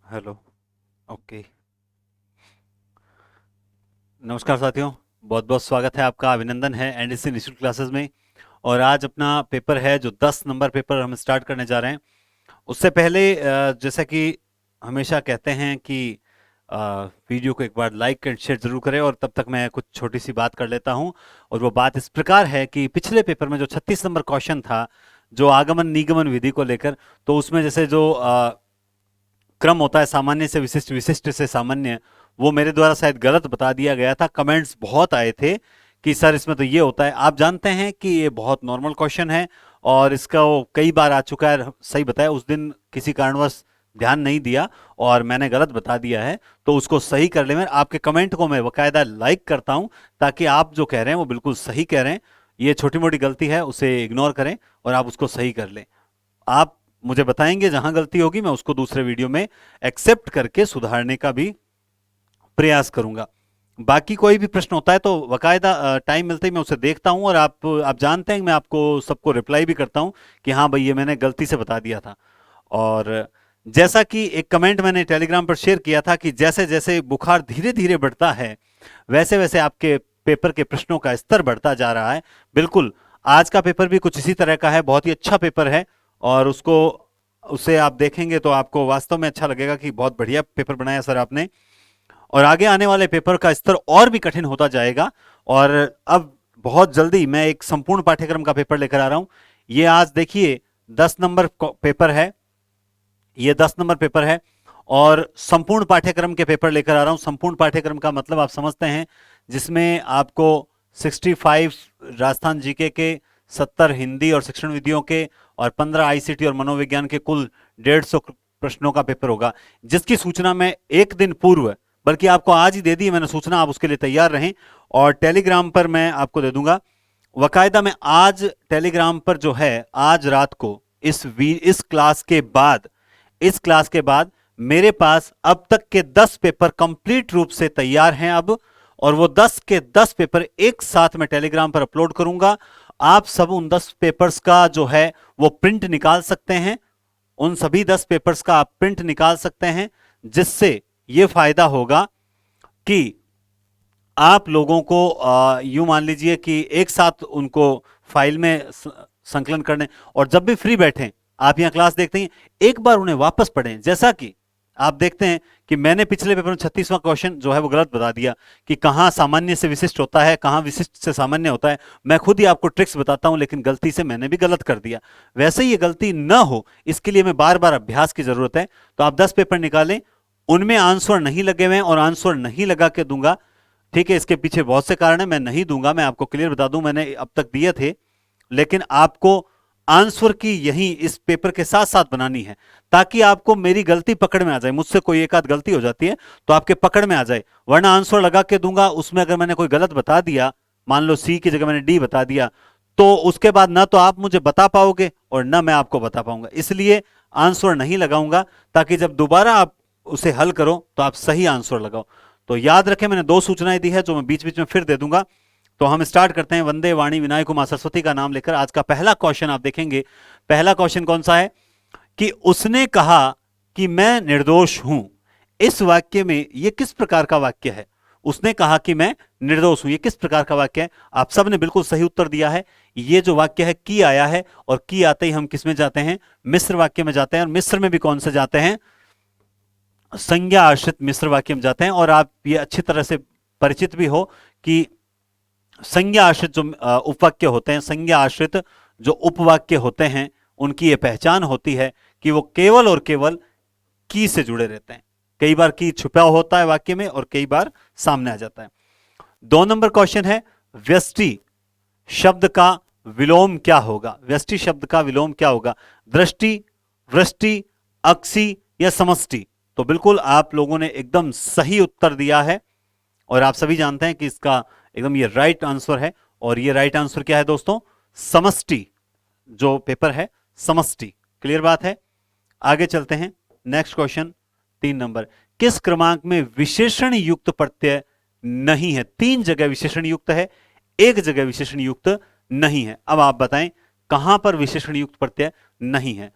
Hello. Okay. नमस्कार साथियों, बहुत बहुत स्वागत है आपका, अभिनंदन है एनडीसी इंस्टीट्यूट क्लासेस में। और आज अपना पेपर है जो 10 नंबर पेपर हम स्टार्ट करने जा रहे हैं। उससे पहले जैसा कि हमेशा कहते हैं कि अ, वीडियो को एक बार लाइक एंड शेयर जरूर करें, और तब तक मैं कुछ छोटी सी बात कर लेता हूं। और वो बात इस प्रकार है कि पिछले पेपर में जो 36 नंबर क्वेश्चन था, जो आगमन निगमन विधि को लेकर, तो उसमें जैसे जो क्रम होता है सामान्य से विशिष्ट, विशिष्ट से सामान्य, वो मेरे द्वारा शायद गलत बता दिया गया था। कमेंट्स बहुत आए थे कि सर इसमें तो ये होता है। आप जानते हैं कि ये बहुत नॉर्मल क्वेश्चन है और इसका वो कई बार आ चुका है। सही बताया, उस दिन किसी कारणवश ध्यान नहीं दिया और मैंने गलत बता दिया है, तो उसको सही कर ले। मैं आपके कमेंट को मैं बकायदा लाइक करता हूं, ताकि आप जो कह रहे हैं वो बिल्कुल सही कह रहे हैं। ये छोटी मोटी गलती है, उसे इग्नोर करें और आप उसको सही कर लें। आप मुझे बताएंगे जहां गलती होगी, मैं उसको दूसरे वीडियो में एक्सेप्ट करके सुधारने का भी प्रयास करूंगा। बाकी कोई भी प्रश्न होता है तो बकायदा टाइम मिलते ही मैं उसे देखता हूं, और आप जानते हैं कि मैं आपको सबको रिप्लाई भी करता हूं कि हाँ भाई, ये मैंने गलती से बता दिया था। और जैसा कि एक कमेंट मैंने टेलीग्राम पर शेयर किया था कि जैसे जैसे बुखार धीरे धीरे बढ़ता है, वैसे वैसे आपके पेपर के प्रश्नों का स्तर बढ़ता जा रहा है। बिल्कुल, आज का पेपर भी कुछ इसी तरह का है। बहुत ही अच्छा पेपर है, और उसे आप देखेंगे तो आपको वास्तव में अच्छा लगेगा कि बहुत बढ़िया पेपर बनाया सर आपने। और आगे आने वाले पेपर का स्तर और भी कठिन होता जाएगा। और अब बहुत जल्दी मैं एक संपूर्ण पाठ्यक्रम का पेपर लेकर आ रहा हूं। ये आज देखिए 10 नंबर पेपर है। ये 10 नंबर पेपर है और संपूर्ण पाठ्यक्रम के पेपर लेकर आ रहा हूं। संपूर्ण पाठ्यक्रम का मतलब आप समझते हैं, जिसमें आपको 65 राजस्थान जीके के, 70 हिंदी और शिक्षण विधियों के, और 15 आईसीटी और मनोविज्ञान के, कुल 150 प्रश्नों का पेपर होगा। जिसकी सूचना मैं एक दिन पूर्व, बल्कि आपको आज ही दे दी मैंने सूचना, आप उसके लिए तैयार रहें। और टेलीग्राम पर मैं आपको दे दूंगा वकायदा। मैं आज टेलीग्राम पर जो है, आज रात को इस क्लास के बाद, इस क्लास के बाद मेरे पास अब तक के 10 पेपर कंप्लीट रूप से तैयार हैं अब। और वो 10 के 10 पेपर एक साथ मैं टेलीग्राम पर अपलोड करूंगा। आप सब उन 10 पेपर्स का जो है वो प्रिंट निकाल सकते हैं। उन सभी 10 पेपर्स का आप प्रिंट निकाल सकते हैं, जिससे यह फायदा होगा कि आप लोगों को यूं मान लीजिए कि एक साथ उनको फाइल में संकलन करने, और जब भी फ्री बैठें, आप यहां क्लास देखते हैं, एक बार उन्हें वापस पढ़ें। जैसा कि आप देखते हैं कि मैंने पिछले पेपर में 36वां क्वेश्चन जो है वो गलत बता दिया कि कहां सामान्य से विशिष्ट होता है, कहां विशिष्ट से सामान्य होता है। मैं खुद ही आपको ट्रिक्स बताता हूं, लेकिन गलती से मैंने भी गलत कर दिया। वैसे ही ये गलती ना हो, इसके लिए मैं बार बार अभ्यास की जरूरत है। तो आप 10 पेपर निकालें, उनमें आंसर नहीं लगे हुए हैं और आंसर नहीं लगा के दूंगा। ठीक है, इसके पीछे बहुत से कारण है, मैं नहीं दूंगा। मैं आपको क्लियर बता दूं, मैंने अब तक दिए थे, लेकिन आपको आंसर की यही इस पेपर के साथ साथ बनानी है, ताकि आपको मेरी गलती पकड़ में आ जाए। मुझसे कोई एक आध गलती हो जाती है तो आपके पकड़ में आ जाए, वरना आंसर लगा के दूंगा, उसमें अगर मैंने कोई गलत बता दिया, मान लो सी की जगह मैंने डी बता दिया, तो उसके बाद ना तो आप मुझे बता पाओगे और ना मैं आपको बता पाऊंगा। इसलिए आंसर नहीं लगाऊंगा, ताकि जब दोबारा आप उसे हल करो तो आप सही आंसर लगाओ। तो याद रखें, मैंने 2 सूचनाएं दी है जो मैं बीच बीच में फिर दे दूंगा। तो हम स्टार्ट करते हैं वंदे वाणी विनायक मां सरस्वती का नाम लेकर। आज का पहला क्वेश्चन आप देखेंगे। पहला क्वेश्चन कौन सा है कि उसने कहा कि मैं निर्दोष हूं। इस वाक्य में यह किस प्रकार का वाक्य है? उसने कहा कि मैं निर्दोष हूं, यह किस प्रकार का वाक्य है? आप सब ने बिल्कुल सही उत्तर दिया है। यह जो वाक्य है, की आया है, और की आते ही हम किस में जाते हैं? मिश्र वाक्य में जाते हैं। और मिश्र में भी कौन से जाते हैं? संज्ञा आश्रित मिश्र वाक्य में जाते हैं। और आप ये अच्छी तरह से परिचित भी हो कि संज्ञा आश्रित जो उपवाक्य होते हैं, संज्ञा आश्रित जो उपवाक्य होते हैं, उनकी यह पहचान होती है कि वो केवल और केवल की से जुड़े रहते हैं। कई बार की छुपा होता है वाक्य में और कई बार सामने आ जाता है। 2 नंबर क्वेश्चन है, व्यष्टि शब्द का विलोम क्या होगा? व्यष्टि शब्द का विलोम क्या होगा? दृष्टि, वृष्टि, अक्षि या समष्टि? तो बिल्कुल आप लोगों ने एकदम सही उत्तर दिया है, और आप सभी जानते हैं कि इसका एकदम ये राइट आंसर है। और ये राइट आंसर क्या है दोस्तों? समष्टि। जो पेपर है समष्टि। क्लियर बात है? आगे चलते हैं। नेक्स्ट क्वेश्चन 3 नंबर, किस क्रमांक में विशेषण युक्त प्रत्यय नहीं है? 3 जगह विशेषण युक्त है, एक जगह विशेषण युक्त नहीं है। अब आप बताएं कहां पर विशेषण युक्त प्रत्यय नहीं है?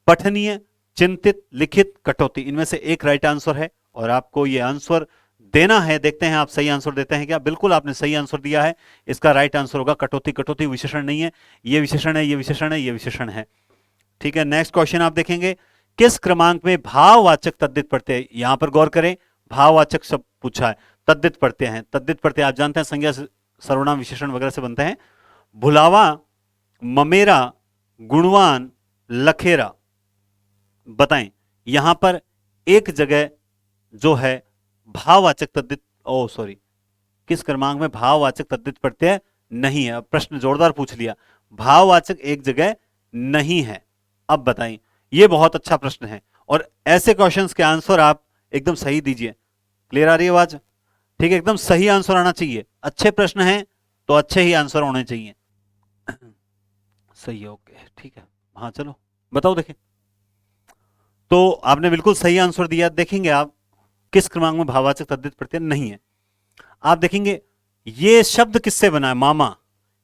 पठनीय, चिंतित, लिखित, कटौती, इनमें से एक राइट आंसर है और आपको ये आंसर देना है। देखते हैं आप सही आंसर देते हैं क्या। बिल्कुल आपने सही आंसर दिया है। इसका राइट आंसर होगा कटौती। कटौती विशेषण नहीं है, ये विशेषण है, ये विशेषण है, ये विशेषण है। ठीक है, नेक्स्ट क्वेश्चन आप देखेंगे, किस क्रमांक में भाववाचक तद्धित प्रत्यय, यहां पर गौर करें, भाववाचक शब्द पूछा है, तद्धित प्रत्यय हैं। तद्धित प्रत्यय आप जानते हैं संज्ञा सर्वनाम विशेषण वगैरह से बनते हैं। भुलावा, ममेरा, गुणवान, लखेरा। बताएं यहां पर एक जगह जो है भाववाचक तद्धित, ओ सॉरी, किस क्रमांक में भाववाचक तद्धित प्रत्यय नहीं है। अब प्रश्न जोरदार पूछ लिया, भाववाचक एक जगह नहीं है। अब बताएं, यह बहुत अच्छा प्रश्न है और ऐसे क्वेश्चंस के आंसर आप एकदम सही दीजिए। क्लियर आ रही है आवाज? ठीक है, एकदम सही आंसर आना चाहिए। अच्छे प्रश्न हैं तो अच्छे ही आंसर होने चाहिए। सही है, ओके, ठीक है। हाँ चलो बताओ, देखें तो आपने बिल्कुल सही आंसर दिया। देखेंगे आप किस क्रमांक में भाववाचक तद्धित प्रत्यय नहीं है। आप देखेंगे ये शब्द किससे बना है, मामा,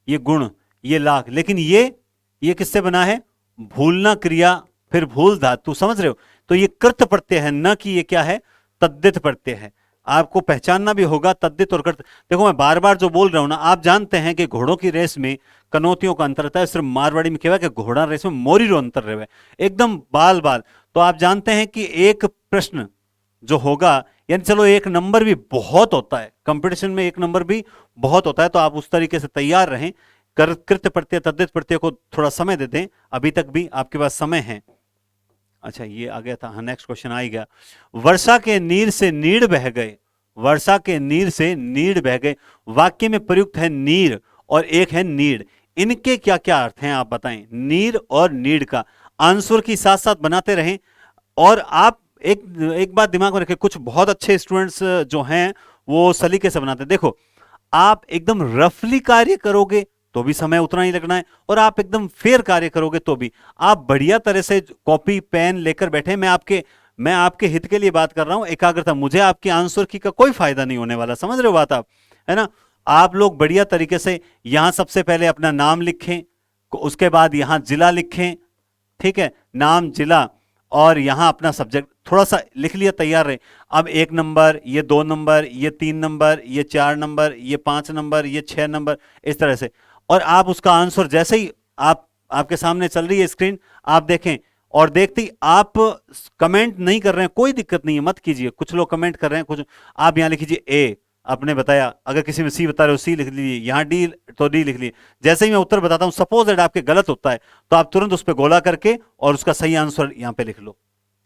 ये गुण, ये लाख, लेकिन ये किससे बना है, भूलना क्रिया फिर भूल धातु, समझ रहे हो। तो ये कृत प्रत्यय है, न कि ये क्या है, तद्धित प्रत्यय है। आपको पहचानना भी होगा तद्धित और कृत। देखो मैं बार बार जो बोल रहा हूं ना, आप जानते हैं कि घोड़ों की रेस में कनौतियों का अंतर रहता है। सिर्फ मारवाड़ी में क्या है कि घोड़ा रेस में मोरी रो अंतर रहे एकदम बाल बाल। तो आप जानते हैं कि एक प्रश्न जो होगा, यानी चलो एक नंबर भी बहुत होता है कंपटीशन में, एक नंबर भी बहुत होता है, तो आप उस तरीके से तैयार रहें। कृत प्रत्यय तद्धित प्रत्यय को थोड़ा समय दे दें, अभी तक भी आपके पास समय है। अच्छा ये आ गया था, हाँ नेक्स्ट क्वेश्चन आ ही गया। वर्षा के नीर से नीड़ बह गए, वर्षा के नीर से नीड़ बह गए, वाक्य में प्रयुक्त है नीर और एक है नीड़। इनके क्या क्या अर्थ हैं आप बताएं। नीर और नीड़ का आंसर की साथ साथ बनाते रहें। और आप एक बात दिमाग में रखें, कुछ बहुत अच्छे स्टूडेंट्स जो हैं वो सलीके से बनाते हैं। देखो आप एकदम रफली कार्य करोगे तो भी समय उतना ही लगना है, और आप एकदम फेयर कार्य करोगे तो भी। आप बढ़िया तरह से कॉपी पेन लेकर बैठे, मैं आपके हित के लिए बात कर रहा हूं, एकाग्रता। मुझे आपकी आंसर की का कोई फायदा नहीं होने वाला, समझ रहे हो बात आप, है ना। आप लोग बढ़िया तरीके से यहां सबसे पहले अपना नाम लिखें, उसके बाद यहां जिला लिखें, ठीक है, नाम जिला, और यहां अपना सब्जेक्ट थोड़ा सा लिख लिया, तैयार रहे। अब 1 नंबर, ये 2 नंबर, ये 3 नंबर, ये 4 नंबर, ये 5 नंबर, ये 6 नंबर, इस तरह से। और आप उसका आंसर जैसे ही आपके सामने चल रही है स्क्रीन, आप देखें, और देखते ही आप कमेंट नहीं कर रहे हैं, कोई दिक्कत नहीं है, मत कीजिए। कुछ लोग कमेंट कर रहे हैं, कुछ आप यहां लिख लीजिए ए, आपने बताया। अगर किसी में सी बता रहे हो सी लिख लीजिए, यहां डी तो डी लिख लीजिए। जैसे ही मैं उत्तर बताता हूं, सपोज दैट आपके गलत होता है, तो आप तुरंत उस पर गोला करके और उसका सही आंसर यहां पे लिख लो,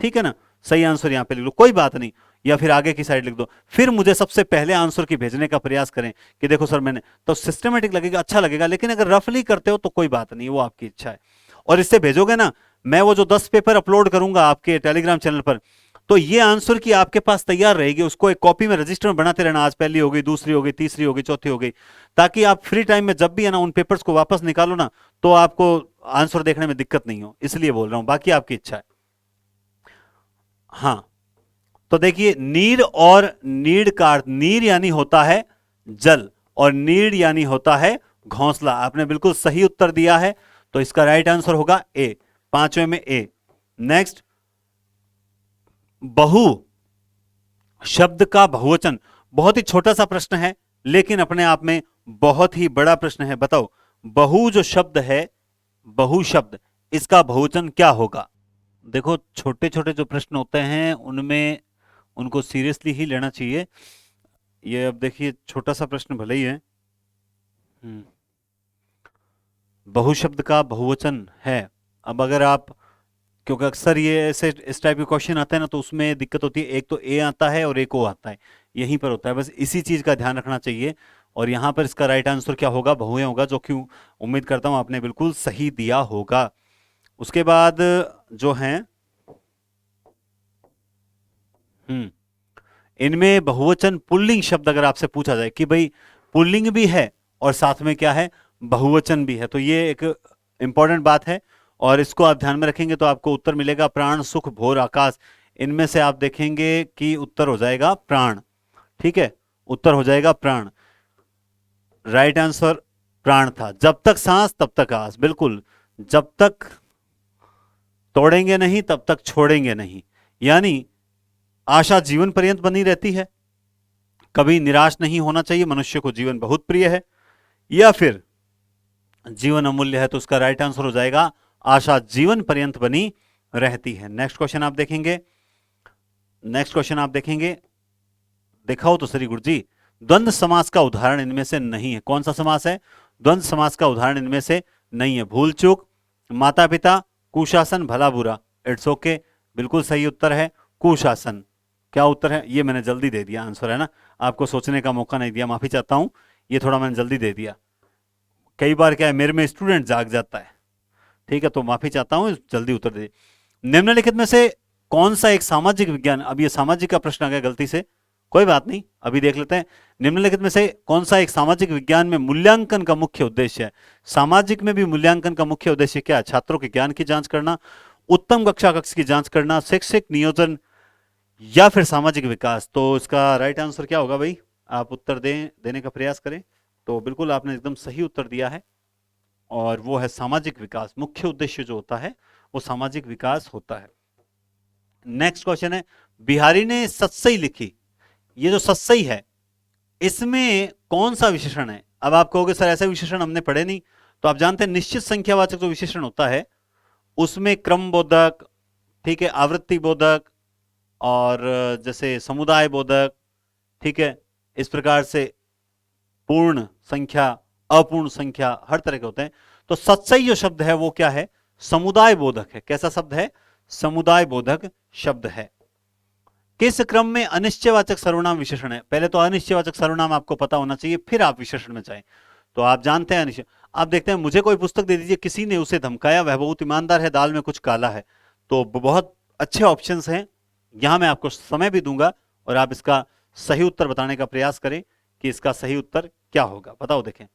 ठीक है ना। सही आंसर यहां पे लिख लो, कोई बात नहीं, या फिर आगे की साइड लिख दो। फिर मुझे सबसे पहले आंसर की भेजने का प्रयास करें कि देखो सर मैंने, तो सिस्टमेटिक लगेगा, अच्छा लगेगा। लेकिन अगर रफली करते हो तो कोई बात नहीं, वो आपकी इच्छा है। और इससे भेजोगे ना, मैं वो जो 10 पेपर अपलोड करूंगा आपके टेलीग्राम चैनल पर, तो ये आंसर की आपके पास तैयार रहेगी। उसको एक कॉपी में रजिस्टर में बनाते रहना, आज पहली हो गई, दूसरी हो गई, तीसरी हो गई, चौथी हो गई, ताकि आप फ्री टाइम में जब भी है ना उन पेपर्स को वापस निकालो ना, तो आपको आंसर देखने में दिक्कत नहीं हो, इसलिए बोल रहा हूं, बाकी आपकी इच्छा है। हाँ तो देखिए, नीर और नीड़ का अर्थ, नीर यानी होता है जल और नीड़ यानी होता है घोंसला। आपने बिल्कुल सही उत्तर दिया है, तो इसका राइट आंसर होगा ए, पांचवें में ए। नेक्स्ट, बहु शब्द का बहुवचन, बहुत ही छोटा सा प्रश्न है लेकिन अपने आप में बहुत ही बड़ा प्रश्न है। बताओ बहु जो शब्द है, बहु शब्द, इसका बहुवचन क्या होगा। देखो छोटे छोटे जो प्रश्न होते हैं उनमें उनको सीरियसली ही लेना चाहिए। ये अब देखिए छोटा सा प्रश्न भले ही है, बहु शब्द का बहुवचन है। अब अगर आप, क्योंकि अक्सर ये ऐसे इस टाइप के क्वेश्चन आते हैं ना, तो उसमें दिक्कत होती है, एक तो ए आता है और एक ओ आता है, यहीं पर होता है, बस इसी चीज का ध्यान रखना चाहिए। और यहां पर इसका राइट आंसर क्या होगा, बहुएं होगा, जो कि उम्मीद करता हूं आपने बिल्कुल सही दिया होगा। उसके बाद जो है, इनमें बहुवचन पुल्लिंग शब्द अगर आपसे पूछा जाए कि भाई पुल्लिंग भी है और साथ में क्या है, बहुवचन भी है, तो ये एक इंपॉर्टेंट बात है और इसको आप ध्यान में रखेंगे तो आपको उत्तर मिलेगा प्राण, सुख, भोर, आकाश। इनमें से आप देखेंगे कि उत्तर हो जाएगा प्राण, ठीक है, उत्तर हो जाएगा प्राण। राइट आंसर प्राण था। जब तक सांस तब तक आस, बिल्कुल, जब तक तोड़ेंगे नहीं तब तक छोड़ेंगे नहीं, यानी आशा जीवन पर्यंत बनी रहती है, कभी निराश नहीं होना चाहिए, मनुष्य को जीवन बहुत प्रिय है, या फिर जीवन अमूल्य है। तो उसका राइट आंसर हो जाएगा आशा जीवन पर्यंत बनी रहती है। नेक्स्ट क्वेश्चन आप देखेंगे, नेक्स्ट क्वेश्चन आप देखेंगे, दिखाओ तो सही गुरुजी, द्वंद्व समास का उदाहरण इनमें से नहीं है। कौन सा समास है? द्वंद्व समास का उदाहरण इनमें से नहीं है। भूल चूक, माता पिता, कुशासन, भला बुरा। इट्स ओके, बिल्कुल सही उत्तर है कुशासन। क्या उत्तर है? ये मैंने जल्दी दे दिया आंसर, है ना, आपको सोचने का मौका नहीं दिया, माफी चाहता हूं, ये थोड़ा मैंने जल्दी दे दिया। कई बार क्या है, मेरे में स्टूडेंट जाग जाता है, ठीक है, तो माफी चाहता हूं, जल्दी उत्तर दे। निम्नलिखित में से कौन सा एक सामाजिक विज्ञान, अब ये सामाजिक का प्रश्न आ गया गलती से, कोई बात नहीं, अभी देख लेते हैं। निम्नलिखित में से कौन सा एक सामाजिक विज्ञान में मूल्यांकन का मुख्य उद्देश्य है? सामाजिक में भी मूल्यांकन का मुख्य उद्देश्य क्या है? छात्रों के ज्ञान की जांच करना, उत्तम कक्षा कक्ष की जांच करना, शैक्षिक नियोजन, या फिर सामाजिक विकास। तो इसका राइट आंसर क्या होगा भाई? आप उत्तर देने का प्रयास करें। तो बिल्कुल आपने एकदम सही उत्तर दिया है, और वो है सामाजिक विकास। मुख्य उद्देश्य जो होता है वो सामाजिक विकास होता है। नेक्स्ट क्वेश्चन है, बिहारी ने सत्सई लिखी, ये जो सत्सई है इसमें कौन सा विशेषण है? अब आप कहोगे सर ऐसा विशेषण हमने पढ़े नहीं, तो आप जानते हैं निश्चित संख्यावाचक जो विशेषण होता है उसमें क्रम बोधक, ठीक है, आवृत्ति बोधक, और जैसे समुदाय बोधक, ठीक है, इस प्रकार से पूर्ण संख्या, अपूर्ण संख्या, हर तरह के होते हैं। तो सत्सई जो शब्द है वो क्या है? समुदाय बोधक है। कैसा शब्द है? समुदाय बोधक शब्द है। किस क्रम में अनिश्चयवाचक सर्वनाम विशेषण है? पहले तो अनिश्चयवाचक सर्वनाम आपको पता होना चाहिए, फिर आप विशेषण में जाएं। तो आप जानते हैं अनिश्चय, आप देखते हैं, मुझे कोई पुस्तक दे दीजिए, किसी ने उसे धमकाया, वह बहुत ईमानदार है, दाल में कुछ काला है, तो बहुत अच्छे ऑप्शंस हैं। यहां मैं आपको समय भी दूंगा और आप इसका सही उत्तर बताने का प्रयास करें कि इसका सही उत्तर क्या होगा। बताओ, देखें,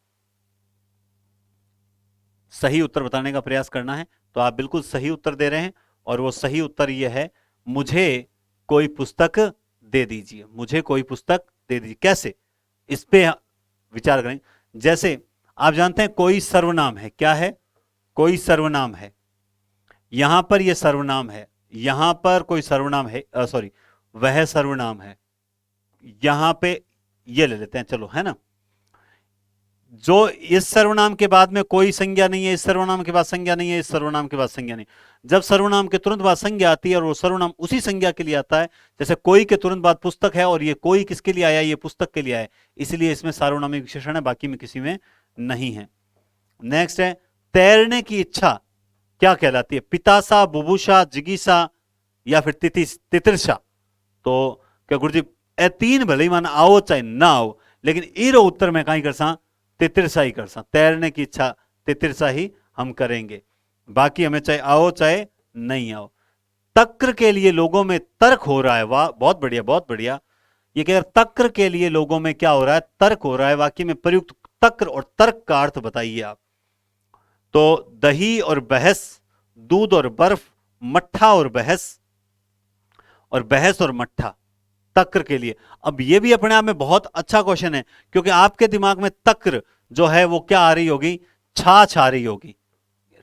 सही उत्तर बताने का प्रयास करना है। तो आप बिल्कुल सही उत्तर दे रहे हैं, और वो सही उत्तर यह है, मुझे कोई पुस्तक दे दीजिए, मुझे कोई पुस्तक दे दीजिए। कैसे? इस पे विचार करें। जैसे आप जानते हैं कोई सर्वनाम है, क्या है? कोई सर्वनाम है, यहां पर यह सर्वनाम है, यहां पर कोई सर्वनाम है, सॉरी, वह सर्वनाम है, यहां पे ये ले लेते हैं, चलो, है ना, जो इस सर्वनाम के बाद में कोई संज्ञा नहीं है, इस सर्वनाम के बाद संज्ञा नहीं है, इस सर्वनाम के बाद संज्ञा नहीं। जब सर्वनाम के तुरंत बाद संज्ञा आती है और वो सर्वनाम उसी संज्ञा के लिए आता है, जैसे कोई के तुरंत बाद पुस्तक है, और ये कोई किसके लिए आया? ये पुस्तक के लिए आया, इसलिए इसमें सार्वनामिक विशेषण है, बाकी में किसी में नहीं है। नेक्स्ट है, तैरने की इच्छा क्या कहलाती है? पितासा, बुभुषा, जिगीसा, या फिर तितिर्षा। तो क्या गुरुजी ए तीन भले ही मान आओ चाहे ना आओ, लेकिन इरो उत्तर में कहीं करसा तितिर्षा ही करसा, तैरने की इच्छा तितिर्षा ही हम करेंगे, बाकी हमें चाहे आओ चाहे नहीं आओ। तक्र के लिए लोगों में तर्क हो रहा है, वाह, बहुत बढ़िया, बहुत बढ़िया। ये कह तक्र के लिए लोगों में क्या हो रहा है? तर्क हो रहा है। वाक्य में प्रयुक्त तक्र और तर्क का अर्थ बताइए आप। तो दही और बहस, दूध और बर्फ, मट्ठा और बहस, और बहस और मट्ठा तक्र के लिए। अब ये भी अपने आप में बहुत अच्छा क्वेश्चन है, क्योंकि आपके दिमाग में तक्र जो है वो क्या आ रही होगी? छाछ आ रही होगी,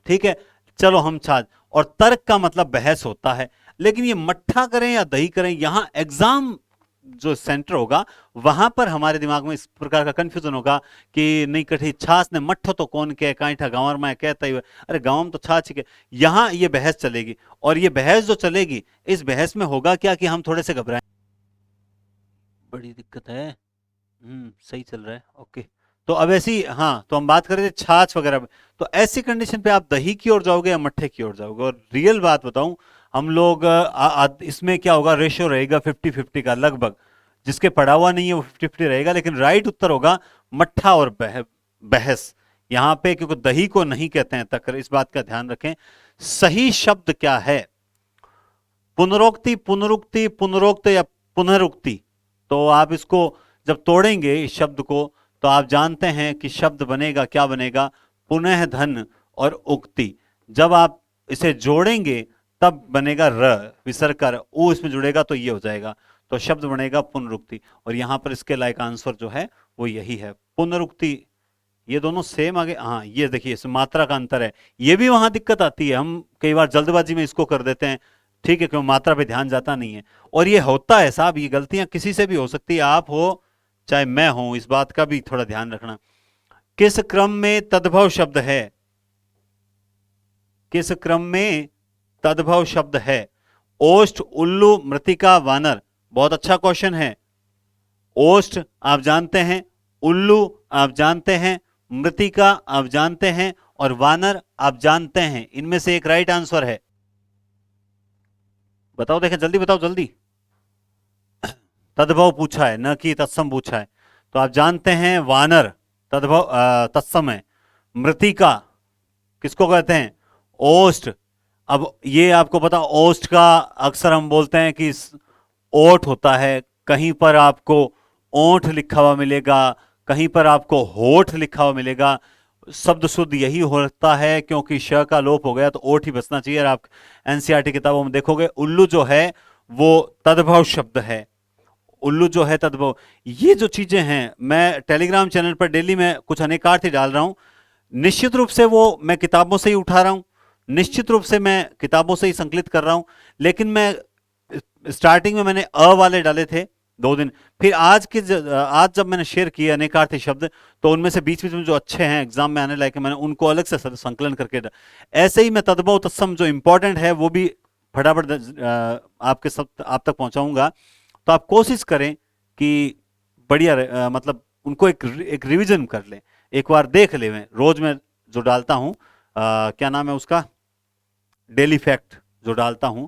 ठीक है, चलो हम छाछ, और तर्क का मतलब बहस होता है। लेकिन ये मट्ठा करें या दही करें, यहां एग्जाम जो सेंटर होगा वहां पर हमारे दिमाग में इस प्रकार का कंफ्यूजन होगा कि नहीं कठी छाछ ने मट्ठो तो कौन कहे, काइठा गांव में कहता ही, अरे गांव में तो छाछ के। यहां ये बहस चलेगी, और ये बहस जो चलेगी, इस बहस में होगा क्या कि हम थोड़े से घबराएं, बड़ी दिक्कत है, सही चल रहा है, ओके। तो अब ऐसी, हाँ, तो हम बात कर रहे थे छाछ वगैरह में। तो ऐसी कंडीशन पे आप दही की ओर जाओगे या मट्ठे की ओर जाओगे? और रियल बात बताऊं, हम लोग इसमें क्या होगा, रेशियो रहेगा 50-50 का लगभग, जिसके पढ़ा हुआ नहीं है वो 50-50 रहेगा, लेकिन राइट उत्तर होगा मट्ठा और बहस यहां पे, क्योंकि दही को नहीं कहते हैं तक्र, इस बात का ध्यान रखें। सही शब्द क्या है? पुनरोक्ति, पुनरुक्ति, पुनरोक्त, या पुनरुक्ति। तो आप इसको जब तोड़ेंगे इस शब्द को, तो आप जानते हैं कि शब्द बनेगा, क्या बनेगा? पुनः धन और उक्ति। जब आप इसे जोड़ेंगे तब बनेगा र, विसर्ग का ऊ इसमें जुड़ेगा तो ये हो जाएगा, तो शब्द बनेगा पुनरुक्ति। और यहां पर इसके लायक आंसर जो है वो यही है, पुनरुक्ति ये दोनों सेम आगे, हाँ ये देखिए इसमें मात्रा का अंतर है, ये भी वहां दिक्कत आती है, हम कई बार जल्दबाजी में इसको कर देते हैं, ठीक है, क्यों मात्रा पे ध्यान जाता नहीं है। और ये होता है साहब, ये गलतियां किसी से भी हो सकती है, आप हो चाहे मैं हूं, इस बात का भी थोड़ा ध्यान रखना। किस क्रम में तद्भव शब्द है? किस क्रम में तद्भव शब्द है? ओष्ठ, उल्लू, मृतिका, वानर। बहुत अच्छा क्वेश्चन है। ओष्ठ आप जानते हैं, उल्लू आप जानते हैं, मृतिका आप जानते हैं, और वानर आप जानते हैं। इनमें से एक राइट आंसर है। बताओ, देखें जल्दी बताओ जल्दी। तद्भव पूछा है, न कि तत्सम पूछा है। तो आप जानते हैं वानर तद्भव तत्सम है। मृतिका किसको कहते हैं? ओष्ठ। अब ये आपको पता, ओष्ठ का अक्सर हम बोलते हैं कि ओठ होता है, कहीं पर आपको ओठ लिखा हुआ मिलेगा, कहीं पर आपको होठ लिखा हुआ मिलेगा। शब्द शुद्ध यही होता है, क्योंकि श का लोप हो गया तो ओठ ही बचना चाहिए। और आप एनसीईआरटी किताबों में देखोगे उल्लू जो है वो तद्भव शब्द है। उल्लू जो है तद्भव। ये जो चीजें हैं, मैं टेलीग्राम चैनल पर डेली में कुछ अनेकार्थ ही डाल रहा हूं। निश्चित रूप से वो मैं किताबों से ही उठा रहा हूं, निश्चित रूप से मैं किताबों से ही संकलित कर रहा हूं। लेकिन मैं स्टार्टिंग में मैंने अ वाले डाले थे 2 दिन, फिर आज जब मैंने शेयर किए अनेकार्थी शब्द, तो उनमें से बीच बीच में जो अच्छे हैं एग्जाम में आने लायक, मैंने उनको अलग से संकलन करके ऐसे ही मैं तद्भव तत्सम जो इंपॉर्टेंट है वो भी फटाफट आपके सब आप तक पहुंचाऊंगा। तो आप कोशिश करें कि बढ़िया मतलब उनको एक रिवीजन कर लें, एक बार देख ले। मैं रोज में जो डालता हूं, क्या नाम है उसका, डेली फैक्ट जो डालता हूं,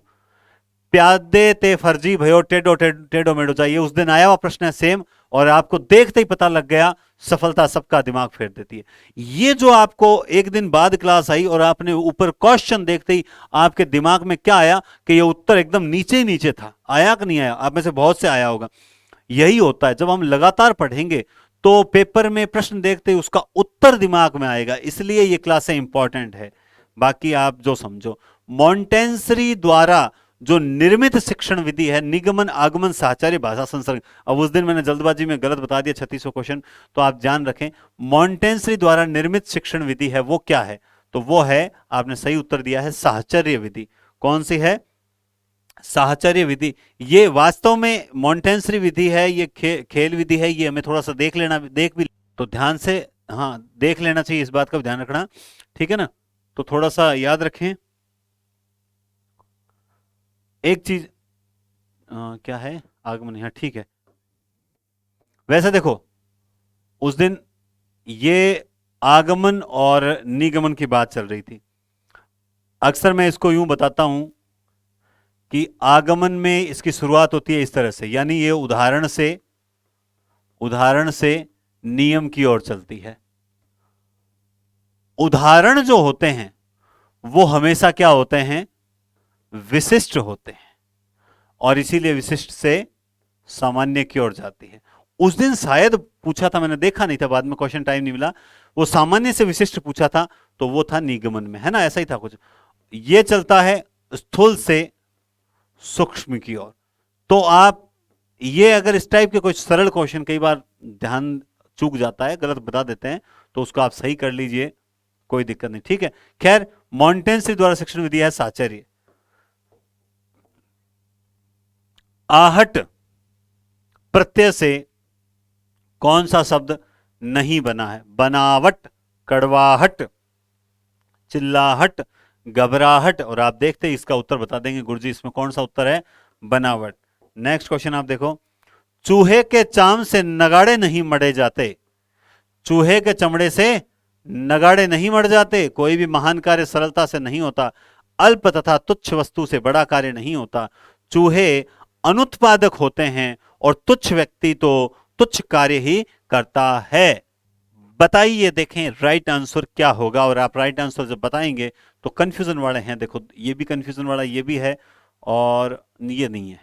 प्यादे ते फर्जी भयो टेढ़ो टेढ़ो मेढ़ो चाहिए, उस दिन आया हुआ प्रश्न है सेम, और आपको देखते ही पता लग गया। सफलता सबका दिमाग फेर देती है। ये जो आपको एक दिन बाद क्लास आई और आपने ऊपर क्वेश्चन देखते ही आपके दिमाग में क्या आया कि ये उत्तर एकदम नीचे ही नीचे था, आया कि नहीं आया? आप में से बहुत से आया होगा। यही होता है, जब हम लगातार पढ़ेंगे तो पेपर में प्रश्न देखते ही उसका उत्तर दिमाग में आएगा, इसलिए ये क्लासें इंपॉर्टेंट है। बाकी आप जो समझो। मॉन्टेंसरी द्वारा जो निर्मित शिक्षण विधि है, निगमन, आगमन, साहचर्य, भाषा संसर्ग। अब उस दिन मैंने जल्दबाजी में गलत बता दिया 3600 क्वेश्चन, तो आप जान रखें मॉन्टेंसरी द्वारा निर्मित शिक्षण विधि है वो क्या है? तो वो है, आपने सही उत्तर दिया है, साहचर्य विधि। कौन सी है? साहचर्य विधि। ये वास्तव में मॉन्टेंसरी विधि है, ये खेल विधि है, ये हमें थोड़ा सा देख भी तो ध्यान से, हाँ देख लेना चाहिए, इस बात का ध्यान रखना, ठीक है ना? तो थोड़ा सा याद रखें। एक चीज क्या है, आगमन, हाँ ठीक है। वैसे देखो, उस दिन ये आगमन और निगमन की बात चल रही थी। अक्सर मैं इसको यूं बताता हूं कि आगमन में इसकी शुरुआत होती है इस तरह से, यानी ये उदाहरण से नियम की ओर चलती है। उदाहरण जो होते हैं वो हमेशा क्या होते हैं? विशिष्ट होते हैं, और इसीलिए विशिष्ट से सामान्य की ओर जाती है। उस दिन शायद पूछा था, मैंने देखा नहीं था, बाद में क्वेश्चन टाइम नहीं मिला, वो सामान्य से विशिष्ट पूछा था, तो वो था निगमन में, है ना? ऐसा ही था कुछ। ये चलता है स्थूल से सूक्ष्म की ओर। तो आप ये अगर इस टाइप के कुछ सरल क्वेश्चन, कई बार ध्यान चूक जाता है, गलत बता देते हैं, तो उसको आप सही कर लीजिए, कोई दिक्कत नहीं, ठीक है। खैर, मॉन्टेंसरी द्वारा शिक्षण विधि है साहचर्य। आहट प्रत्यय से कौन सा शब्द नहीं बना है? बनावट, कड़वाहट, चिल्लाहट, घबराहट। और आप देखते हैं इसका उत्तर बता देंगे गुरुजी, इसमें कौन सा उत्तर है? बनावट। नेक्स्ट क्वेश्चन आप देखो, चूहे के चाम से नगाड़े नहीं मढ़े जाते। चूहे के चमड़े से नगाड़े नहीं मढ़ जाते। कोई भी महान कार्य सरलता से नहीं होता। अल्प तथा तुच्छ वस्तु से बड़ा कार्य नहीं होता। चूहे अनुत्पादक होते हैं और तुच्छ व्यक्ति तो तुच्छ कार्य ही करता है। बताइए, देखें राइट आंसर क्या होगा। और आप राइट आंसर जब बताएंगे तो कंफ्यूजन वाले हैं, देखो ये भी कंफ्यूजन वाला, ये भी है, और ये नहीं है,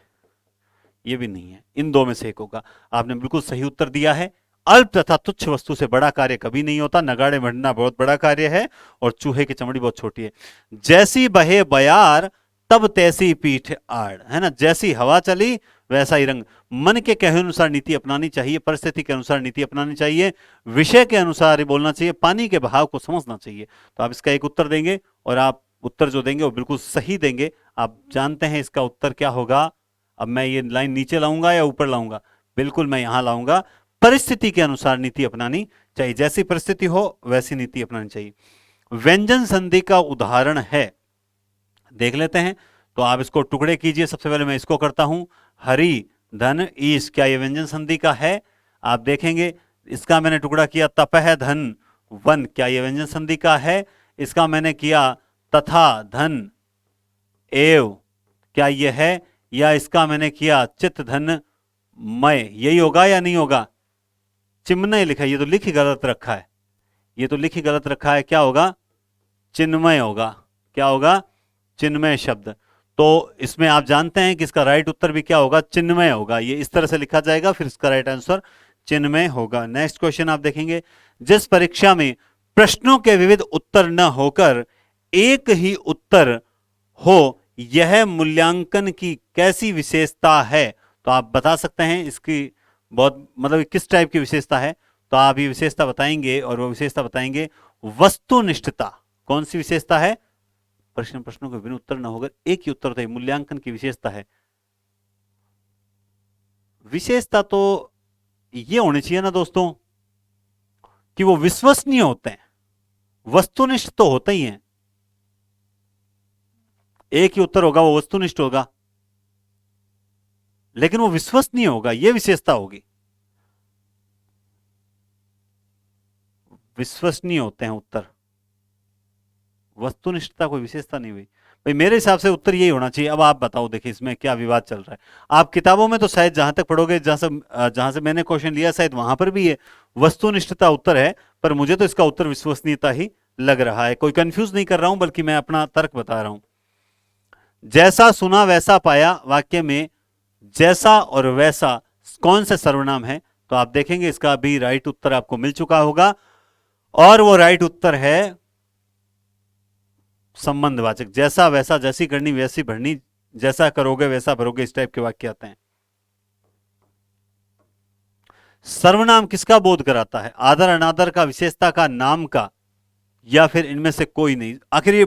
ये भी नहीं है, इन दो में से एक होगा। आपने बिल्कुल सही उत्तर दिया है। अल्प तथा तुच्छ वस्तु से बड़ा कार्य कभी नहीं होता। नगाड़े मढ़ना बहुत बड़ा कार्य है, और चूहे की चमड़ी बहुत छोटी है। जैसी बहे बयार तब तैसी पीठ आड़, है ना? जैसी हवा चली वैसा ही रंग। मन के कहे अनुसार नीति अपनानी चाहिए, परिस्थिति के अनुसार नीति अपनानी चाहिए, विषय के अनुसार ही बोलना चाहिए, पानी के बहाव को समझना चाहिए। तो आप इसका एक उत्तर देंगे और आप उत्तर जो देंगे वो बिल्कुल सही देंगे। आप जानते हैं इसका उत्तर क्या होगा। अब मैं ये लाइन नीचे लाऊंगा या ऊपर लाऊंगा? बिल्कुल मैं यहां लाऊंगा। परिस्थिति के अनुसार नीति अपनानी चाहिए, जैसी परिस्थिति हो वैसी नीति अपनानी चाहिए। व्यंजन संधि का उदाहरण है, देख लेते हैं। तो आप इसको टुकड़े कीजिए। सबसे पहले मैं इसको करता हूं, हरि धन ईश, क्या ये व्यंजन संधि का है? आप देखेंगे इसका मैंने टुकड़ा किया, तपह धन वन, क्या ये व्यंजन संधि का है? इसका मैंने किया तथा धन एव, क्या ये है? या इसका मैंने किया चित धन मय, यही होगा या नहीं होगा? चिन्मय लिखा है, ये तो लिखी गलत रखा है, ये तो लिखी गलत रखा है। क्या होगा? चिन्मय होगा। क्या होगा? चिन्मय शब्द। तो इसमें आप जानते हैं कि इसका राइट उत्तर भी क्या होगा? चिन्मय होगा। ये इस तरह से लिखा जाएगा, फिर इसका राइट आंसर चिन्मय होगा। नेक्स्ट क्वेश्चन आप देखेंगे, जिस परीक्षा में प्रश्नों के विविध उत्तर न होकर एक ही उत्तर हो, यह मूल्यांकन की कैसी विशेषता है? तो आप बता सकते हैं इसकी बहुत मतलब किस टाइप की विशेषता है। तो आप ये विशेषता बताएंगे और वो विशेषता बताएंगे वस्तुनिष्ठता। कौन सी विशेषता है? प्रश्नों के विभिन्न उत्तर न होकर एक ही उत्तर होता, मूल्यांकन की विशेषता है। विशेषता तो ये होनी चाहिए ना दोस्तों कि वो विश्वसनीय होते हैं। वस्तुनिष्ठ तो होते ही हैं, एक ही उत्तर होगा वो वस्तुनिष्ठ होगा, लेकिन वो विश्वसनीय होगा, ये विशेषता होगी। विश्वसनीय होते हैं उत्तर, वस्तुनिष्ठता कोई विशेषता नहीं हुई। भाई मेरे हिसाब से उत्तर यही होना चाहिए। अब आप बताओ, देखिए इसमें क्या विवाद चल रहा है। आप किताबों में तो शायद जहां तक पढ़ोगे, जहां से मैंने क्वेश्चन लिया, शायद वहां पर भी ये वस्तुनिष्ठता उत्तर है, पर मुझे तो इसका उत्तर विश्वसनीयता ही लग रहा है। कोई कंफ्यूज नहीं कर रहा हूं, बल्कि मैं अपना तर्क बता रहा हूं। जैसा सुना वैसा पाया वाक्य में जैसा और वैसा कौन से सर्वनाम है? तो आप देखेंगे इसका भी राइट उत्तर आपको मिल चुका होगा, और वो राइट उत्तर है संबंधवाचक। जैसा वैसा, जैसी करनी वैसी भरनी, जैसा करोगे वैसा भरोगे, इस टाइप के वाक्य आते हैं। सर्वनाम किसका बोध कराता है? आदर अनादर का, विशेषता का, नाम का, या फिर इनमें से कोई नहीं? आखिर ये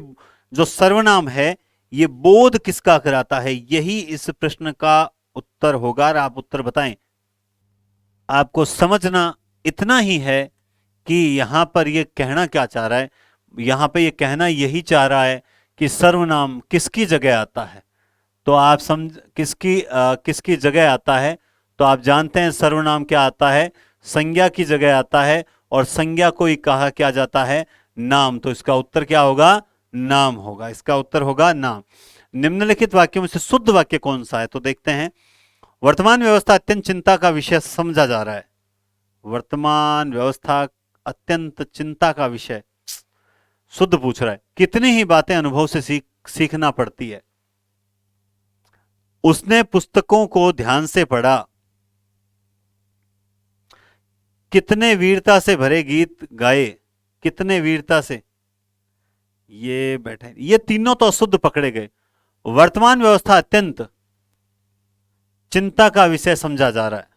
जो सर्वनाम है ये बोध किसका कराता है? यही इस प्रश्न का उत्तर होगा। और आप उत्तर बताएं। आपको समझना इतना ही है कि यहां पर ये कहना क्या चाह रहा है। यहां पे ये कहना यही चाह रहा है कि सर्वनाम किसकी जगह आता है। तो आप समझ किसकी जगह आता है? तो आप जानते हैं सर्वनाम क्या आता है? संज्ञा की जगह आता है, और संज्ञा को ही कहा क्या जाता है? नाम। तो इसका उत्तर क्या होगा? नाम होगा। इसका उत्तर होगा नाम। निम्नलिखित वाक्यों में से शुद्ध वाक्य कौन सा है? तो देखते हैं। वर्तमान व्यवस्था अत्यंत चिंता का विषय समझा जा रहा है। वर्तमान व्यवस्था अत्यंत चिंता का विषय, शुद्ध पूछ रहा है। कितनी ही बातें अनुभव से सीखना पड़ती है। उसने पुस्तकों को ध्यान से पढ़ा। कितने वीरता से भरे गीत गाए। कितने वीरता से, ये बैठे, ये तीनों तो अशुद्ध पकड़े गए। वर्तमान व्यवस्था अत्यंत चिंता का विषय समझा जा रहा है,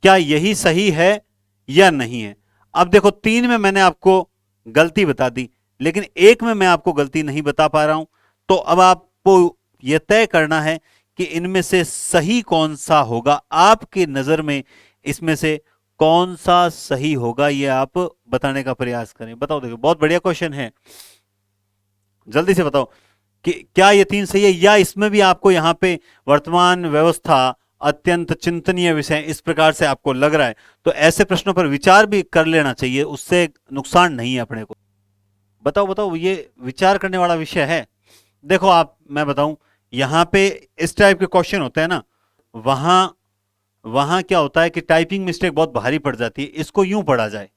क्या यही सही है या नहीं है? अब देखो, तीन में मैंने आपको गलती बता दी, लेकिन एक में मैं आपको गलती नहीं बता पा रहा हूं। तो अब आपको यह तय करना है कि इनमें से सही कौन सा होगा। आपकी नजर में इसमें से कौन सा सही होगा, यह आप बताने का प्रयास करें। बताओ, देखो बहुत बढ़िया क्वेश्चन है, जल्दी से बताओ कि क्या ये तीन सही है, या इसमें भी आपको यहां पे वर्तमान व्यवस्था अत्यंत चिंतनीय विषय इस प्रकार से आपको लग रहा है। तो ऐसे प्रश्नों पर विचार भी कर लेना चाहिए, उससे नुकसान नहीं है अपने को। बताओ बताओ, ये विचार करने वाला विषय है। देखो आप, मैं बताऊं, यहां पे इस टाइप के क्वेश्चन होते हैं ना, वहां वहां क्या होता है कि टाइपिंग मिस्टेक बहुत भारी पड़ जाती है। इसको यूं पढ़ा जाए,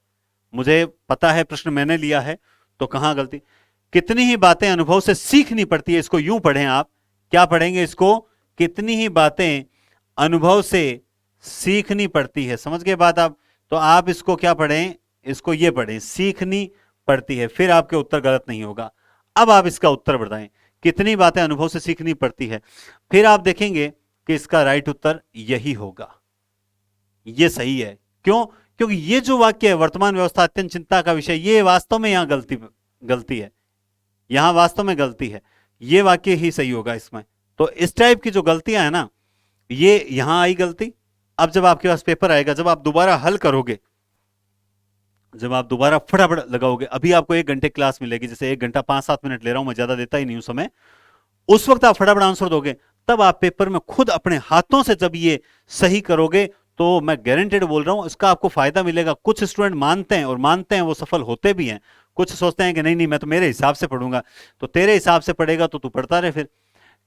मुझे पता है प्रश्न मैंने लिया है तो कहां गलती। कितनी ही बातें अनुभव से सीखनी पड़ती है, इसको यूं पढ़ें आप। क्या पढ़ेंगे इसको? कितनी ही बातें अनुभव से सीखनी पड़ती है। समझ गए बात आप? तो आप इसको क्या पढ़ें? इसको ये पढ़ें, सीखनी पड़ती है, फिर आपके उत्तर गलत नहीं होगा। अब आप इसका उत्तर बताएं, कितनी बातें अनुभव से सीखनी पड़ती है। फिर आप देखेंगे कि इसका राइट उत्तर यही होगा, ये सही है। क्यों? क्योंकि ये जो वाक्य है, वर्तमान व्यवस्था अत्यंत चिंता का विषय, ये वास्तव में यहां गलती गलती है, यहां वास्तव में गलती है, ये वाक्य ही सही होगा इसमें। तो इस टाइप की जो गलतियां है ना, ये यहां आई गलती। अब जब आपके पास पेपर आएगा, जब आप दोबारा हल करोगे, जब आप दोबारा फटाफट लगाओगे, अभी आपको 1 घंटे क्लास मिलेगी, जैसे 1 घंटा 5-7 मिनट ले रहा हूं मैं, ज्यादा देता ही नहीं हूं समय, उस वक्त आप फटाफट आंसर दोगे, तब आप पेपर में खुद अपने हाथों से जब ये सही करोगे, तो मैं गारंटेड बोल रहा हूं इसका आपको फायदा मिलेगा। कुछ स्टूडेंट मानते हैं, और मानते हैं वो सफल होते भी हैं, कुछ सोचते हैं कि नहीं नहीं मैं तो मेरे हिसाब से पढ़ूंगा, तो तेरे हिसाब से पढ़ेगा तो तू पढ़ता रहे फिर।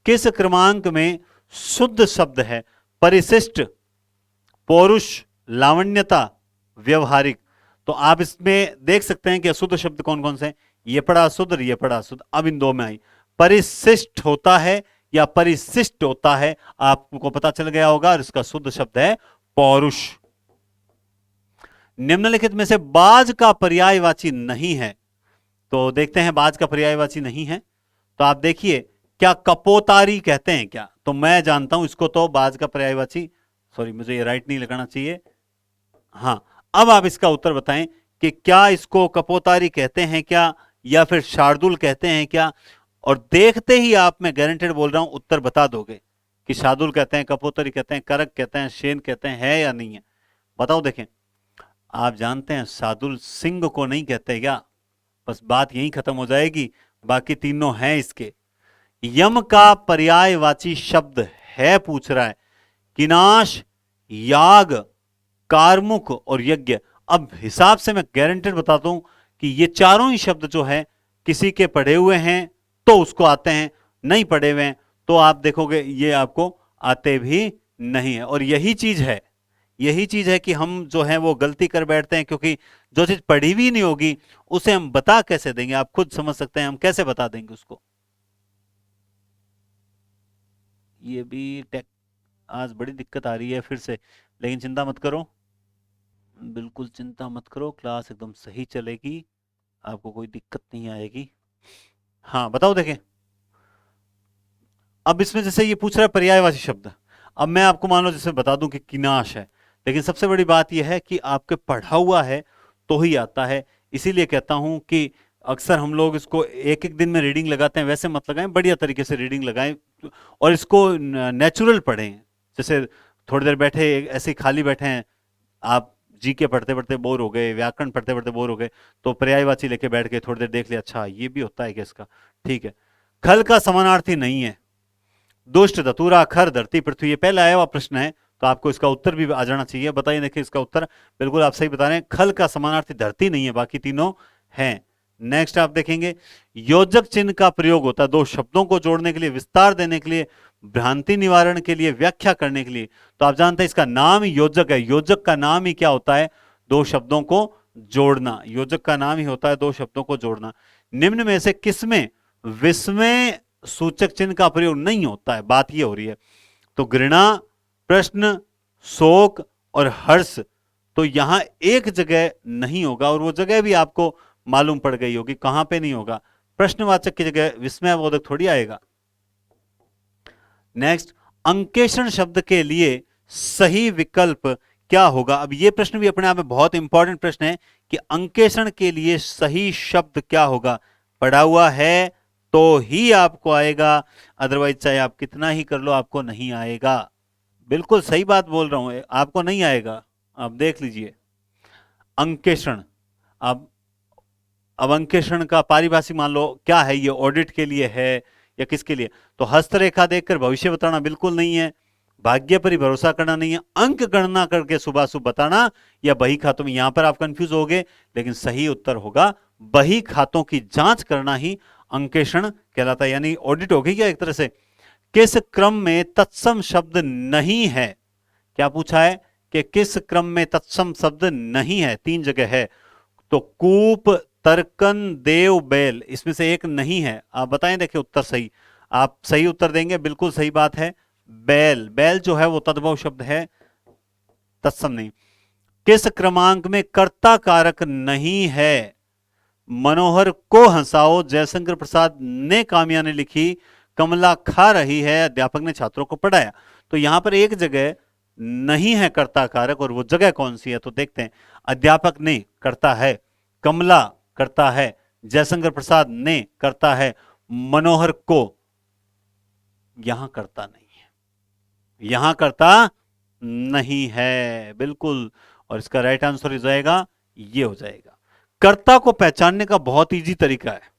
किस क्रमांक में शुद्ध शब्द है परिशिष्ट, पौरुष, लावण्यता, व्यवहारिक? तो आप इसमें देख सकते हैं कि अशुद्ध शब्द कौन कौन से हैं। ये पड़ा अशुद्ध, ये पड़ा अशुद्ध, अब इन दो में आई। परिशिष्ट होता है या परिशिष्ट होता है, आपको पता चल गया होगा, और इसका शुद्ध शब्द है पौरुष। निम्नलिखित में से बाज का पर्यायवाची नहीं है, तो देखते हैं बाज का पर्यायवाची नहीं है, तो आप देखिए, क्या कपोतारी कहते हैं क्या? तो मैं जानता हूं इसको, तो बाज का पर्यायवाची, सॉरी मुझे ये राइट नहीं लगाना चाहिए, हां। अब आप इसका उत्तर बताएं कि क्या इसको कपोतारी कहते हैं क्या, या फिर शार्दुल कहते हैं क्या? और देखते ही आप, मैं गारंटेड बोल रहा हूं, उत्तर बता दोगे कि शार्दुल कहते हैं, कपोतारी कहते हैं, करक कहते हैं, शेन कहते हैं, है या नहीं है? बताओ देखें। आप जानते हैं शार्दुल सिंह को नहीं कहते क्या? बस बात यहीं खत्म हो जाएगी, बाकी तीनों हैं इसके। यम का पर्यायवाची शब्द है, पूछ रहा है, किनाश, याग, कारमुक और यज्ञ। अब हिसाब से मैं गारंटेड बताता हूं कि ये चारों ही शब्द जो है, किसी के पढ़े हुए हैं तो उसको आते हैं, नहीं पढ़े हुए हैं तो आप देखोगे ये आपको आते भी नहीं है। और यही चीज है, यही चीज है कि हम जो है वो गलती कर बैठते हैं, क्योंकि जो चीज पढ़ी भी नहीं होगी उसे हम बता कैसे देंगे? आप खुद समझ सकते हैं, हम कैसे बता देंगे उसको। ये भी टेक आज बड़ी दिक्कत आ रही है फिर से, लेकिन चिंता मत करो, बिल्कुल चिंता मत करो, क्लास एकदम सही चलेगी, आपको कोई दिक्कत नहीं आएगी। हाँ बताओ देखें। अब इसमें जैसे ये पूछ रहा है पर्यायवाची शब्द, अब मैं आपको मान लो जैसे बता दूं कि किनाश है, लेकिन सबसे बड़ी बात यह है कि आपके पढ़ा हुआ है तो ही आता है। इसीलिए कहता हूं कि अक्सर हम लोग इसको एक एक दिन में रीडिंग लगाते हैं, वैसे मत लगाएं, बढ़िया तरीके से रीडिंग लगाएं और इसको नेचुरल पढ़ें। जैसे थोड़ी देर बैठे ऐसे ही खाली बैठे हैं आप, जीके पढ़ते पढ़ते बोर हो गए, व्याकरण पढ़ते पढ़ते बोर हो गए, तो पर्यायवाची लेके बैठ के थोड़ी देर देख लिया, अच्छा ये भी होता है क्या इसका, ठीक है। खल का समानार्थी नहीं है, दुष्ट, दतुरा, खर, धरती, पृथ्वी, ये पहला आया हुआ प्रश्न है, तो आपको इसका उत्तर भी आ जाना चाहिए। बताइए, देखिए इसका उत्तर बिल्कुल आप सही बता रहे हैं, खल का समानार्थी धरती नहीं है, बाकी तीनों हैं। नेक्स्ट आप देखेंगे, योजक चिन्ह का प्रयोग होता है दो शब्दों को जोड़ने के लिए, विस्तार देने के लिए, भ्रांति निवारण के लिए, व्याख्या करने के लिए। तो आप जानते हैं इसका नाम ही योजक है, योजक का नाम ही क्या होता है? दो शब्दों को जोड़ना, योजक का नाम ही होता है दो शब्दों को जोड़ना। निम्न में से किसमें विस्मय सूचक चिन्ह का प्रयोग नहीं होता है? बात यह हो रही है, तो घृणा, प्रश्न, शोक और हर्ष, तो यहां एक जगह नहीं होगा, और वो जगह भी आपको मालूम पड़ गई होगी कहां पे नहीं होगा। प्रश्नवाचक की जगह विस्मयबोधक थोड़ी आएगा। नेक्स्ट, अंकेषण शब्द के लिए सही विकल्प क्या होगा? अब यह प्रश्न भी अपने आप में बहुत इंपॉर्टेंट प्रश्न है कि अंकेषण के लिए सही शब्द क्या होगा। पढ़ा हुआ है तो ही आपको आएगा, अदरवाइज चाहे आप कितना ही कर लो आपको नहीं आएगा। बिल्कुल सही बात बोल रहा हूं, आपको नहीं आएगा। आप देख लीजिए अंकेषण, अब अंकेषण का पारिभाषिक मान लो क्या है, ये ऑडिट के लिए है या किसके लिए? तो हस्तरेखा देखकर भविष्य बताना बिल्कुल नहीं है, भाग्य पर ही भरोसा करना नहीं है, अंक गणना करके सुबह सुबह बताना, या बही खातों में, यहां पर आप कंफ्यूज हो गए, लेकिन सही उत्तर होगा बही खातों की जांच करना ही अंकेषण कहलाता है, यानी ऑडिट हो गई क्या एक तरह से। किस क्रम में तत्सम शब्द नहीं है? क्या पूछा है कि किस क्रम में तत्सम शब्द नहीं है? 3 जगह है, तो कूप, तर्कन, देव, बैल, इसमें से एक नहीं है। आप बताएं, देखिए उत्तर सही, आप सही उत्तर देंगे, बिल्कुल सही बात है, बैल। बैल जो है वो तद्भव शब्द है, तत्सम नहीं। किस क्रमांक में कर्ता कारक नहीं है? मनोहर को हंसाओ, जयशंकर प्रसाद ने कामया ने लिखी, कमला खा रही है, अध्यापक ने छात्रों को पढ़ाया। तो यहां पर एक जगह नहीं है कर्ता कारक, और वो जगह कौन सी है तो देखते हैं। अध्यापक ने करता है, कमला करता है, जयशंकर प्रसाद ने करता है, मनोहर को, यहां करता नहीं है, यहां करता नहीं है बिल्कुल। और इसका राइट आंसर हो जाएगा, ये हो जाएगा। कर्ता को पहचानने का बहुत इजी तरीका है।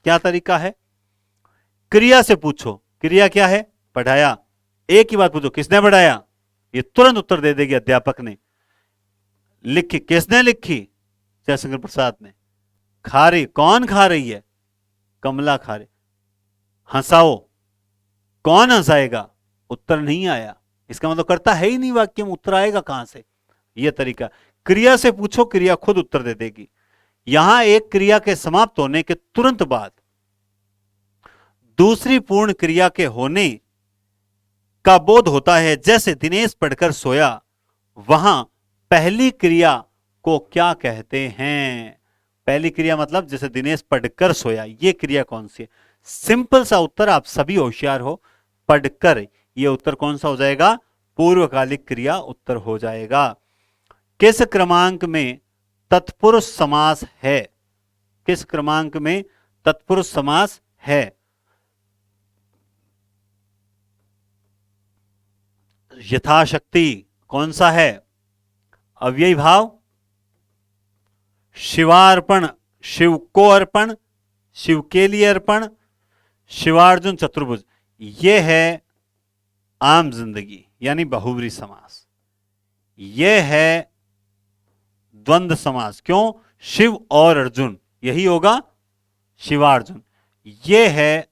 क्या तरीका है? क्रिया से पूछो, क्रिया क्या है? पढ़ाया। एक ही बात पूछो, किसने पढ़ाया? ये तुरंत उत्तर दे देगी अध्यापक ने। लिखी, किसने लिखी? जयशंकर प्रसाद ने। खा रही, कौन खा रही है? कमला खा रही। हंसाओ, कौन हंसाएगा? उत्तर नहीं आया, इसका मतलब करता है ही नहीं वाक्य में, उत्तर आएगा कहां से? यह तरीका। क्रिया से पूछो, क्रिया खुद उत्तर दे देगी। यहां एक क्रिया के समाप्त होने के तुरंत बाद दूसरी पूर्ण क्रिया के होने का बोध होता है। जैसे दिनेश पढ़कर सोया, वहां पहली क्रिया को क्या कहते हैं? पहली क्रिया मतलब जैसे दिनेश पढ़कर सोया, ये क्रिया कौन सी है? सिंपल सा उत्तर, आप सभी होशियार हो। पढ़कर, ये उत्तर कौन सा हो जाएगा? पूर्वकालिक क्रिया उत्तर हो जाएगा। किस क्रमांक में तत्पुरुष समास है? किस क्रमांक में तत्पुरुष समास है? यथाशक्ति कौन सा है? अव्ययी भाव, शिवार्पण, शिव को अर्पण, शिव के लिए अर्पण, शिवार्जुन चतुर्भुज, ये है आम जिंदगी यानी बहुब्री समास। ये है द्वंद्व समास। क्यों? शिव और अर्जुन, यही होगा शिवार्जुन। ये है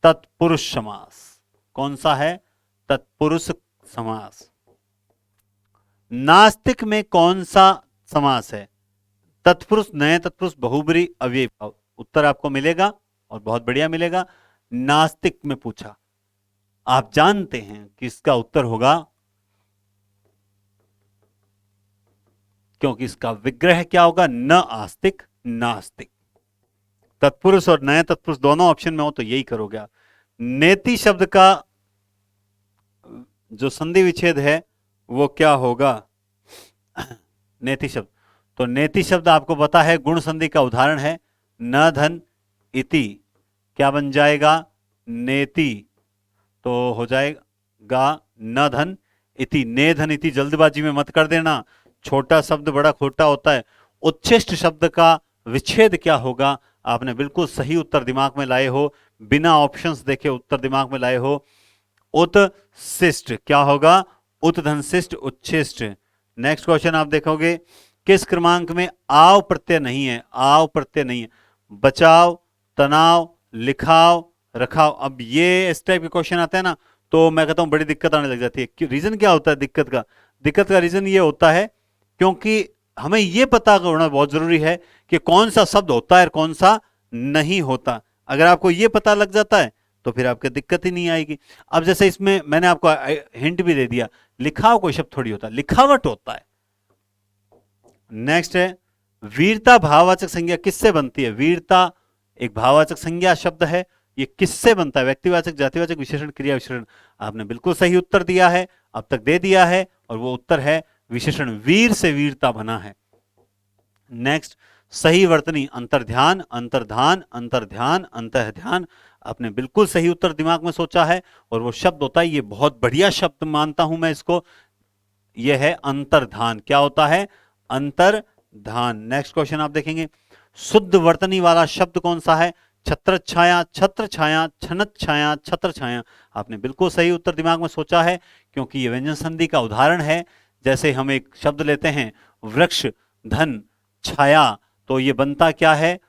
तत्पुरुष समास। कौन सा है? तत्पुरुष समास। नास्तिक में कौन सा समास है? तत्पुरुष, नए तत्पुरुष, बहुब्री, अव्ययी भाव। उत्तर आपको मिलेगा और बहुत बढ़िया मिलेगा। नास्तिक में पूछा, आप जानते हैं कि इसका उत्तर होगा, क्योंकि इसका विग्रह क्या होगा? न आस्तिक, नास्तिक। तत्पुरुष और नए तत्पुरुष दोनों ऑप्शन में हो तो यही करोगे आप। नेति शब्द का जो संधि विच्छेद है वो क्या होगा? नेति शब्द, तो नेति शब्द आपको पता है गुण संधि का उदाहरण है। न धन इति, क्या बन जाएगा? नेति, तो हो जाएगा न धन इति। ने धन इति जल्दबाजी में मत कर देना, छोटा शब्द बड़ा खोटा होता है। उच्छिष्ट शब्द का विच्छेद क्या होगा? आपने बिल्कुल सही उत्तर दिमाग में लाए हो, बिना ऑप्शंस देखे उत्तर दिमाग में लाए हो। उत्शिष्ट क्या होगा? उत धन शिष्ट, उच्छिष्ट। नेक्स्ट क्वेश्चन आप देखोगे, किस क्रमांक में आव प्रत्यय नहीं है? आव प्रत्यय नहीं है। बचाव, तनाव, लिखाव, रखाव। अब ये इस टाइप के क्वेश्चन आते हैं ना, तो मैं कहता हूं बड़ी दिक्कत आने लग जाती है। रीजन क्या होता है दिक्कत का? दिक्कत का रीजन ये होता है क्योंकि हमें यह पता होना बहुत जरूरी है कि कौन सा शब्द होता है और कौन सा नहीं होता। अगर आपको यह पता लग जाता है तो फिर आपको दिक्कत ही नहीं आएगी। अब जैसे इसमें मैंने आपको हिंट भी दे दिया, लिखाव कोई शब्द थोड़ी होता है, लिखावट होता है। नेक्स्ट है, वीरता भाववाचक संज्ञा किससे बनती है? वीरता एक भाववाचक संज्ञा शब्द है, ये किससे बनता है? व्यक्तिवाचक, जातिवाचक, विशेषण, क्रिया विशेषण। आपने बिल्कुल सही उत्तर दिया है, अब तक दे दिया है, और वो उत्तर है विशेषण। वीर से वीरता बना है। नेक्स्ट, सही वर्तनी, अंतर्ध्यान, अंतर्धान, अंतर्ध्यान, अंतर्ध्यान। आपने बिल्कुल सही उत्तर दिमाग में सोचा है, और वो शब्द होता है, ये बहुत बढ़िया शब्द मानता हूं मैं इसको, ये है अंतर्धान। क्या होता है? अंतर्धान। नेक्स्ट क्वेश्चन आप देखेंगे, शुद्ध वर्तनी वाला शब्द कौन सा है? छत्र छाया, छत्र छाया, छनत छाया, छत्र छाया। आपने बिल्कुल सही उत्तर दिमाग में सोचा है, क्योंकि ये व्यंजन संधि का उदाहरण है। जैसे हम एक शब्द लेते हैं वृक्ष, धन, छाया, तो ये बनता क्या है?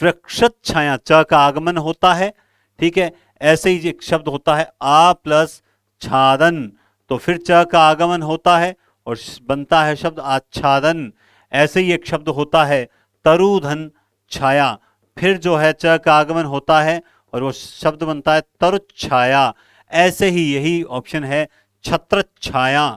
वृक्षत छाया। च का आगमन होता है, ठीक है। ऐसे ही एक शब्द होता है आ प्लस छादन, तो फिर च का आगमन होता है और बनता है शब्द आच्छादन। ऐसे ही एक शब्द होता है तरुधन छाया, फिर जो है च का आगमन होता है और वो शब्द बनता है तरुच्छाया। ऐसे ही यही ऑप्शन है छत्र छाया।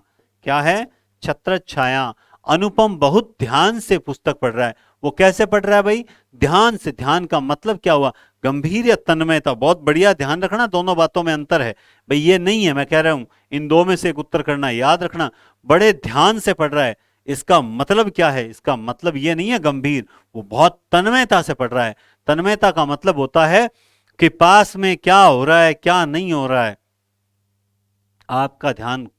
क्या है? छत्र छाया। अनुपम बहुत ध्यान से पुस्तक पढ़ रहा है, वो कैसे पढ़ रहा है भाई? ध्यान से। ध्यान का मतलब क्या हुआ? गंभीर या तन्मयता। बहुत बढ़िया, ध्यान रखना, दोनों बातों में अंतर है भाई। ये नहीं है, मैं कह रहा हूं इन दो में से एक उत्तर करना, याद रखना। बड़े ध्यान से पढ़ रहा है, इसका मतलब क्या है? इसका मतलब ये नहीं है गंभीर, वो बहुत तन्मयता से पढ़ रहा है। तन्मयता का मतलब होता है कि पास में क्या हो रहा है, क्या नहीं हो रहा है, आपका ध्यान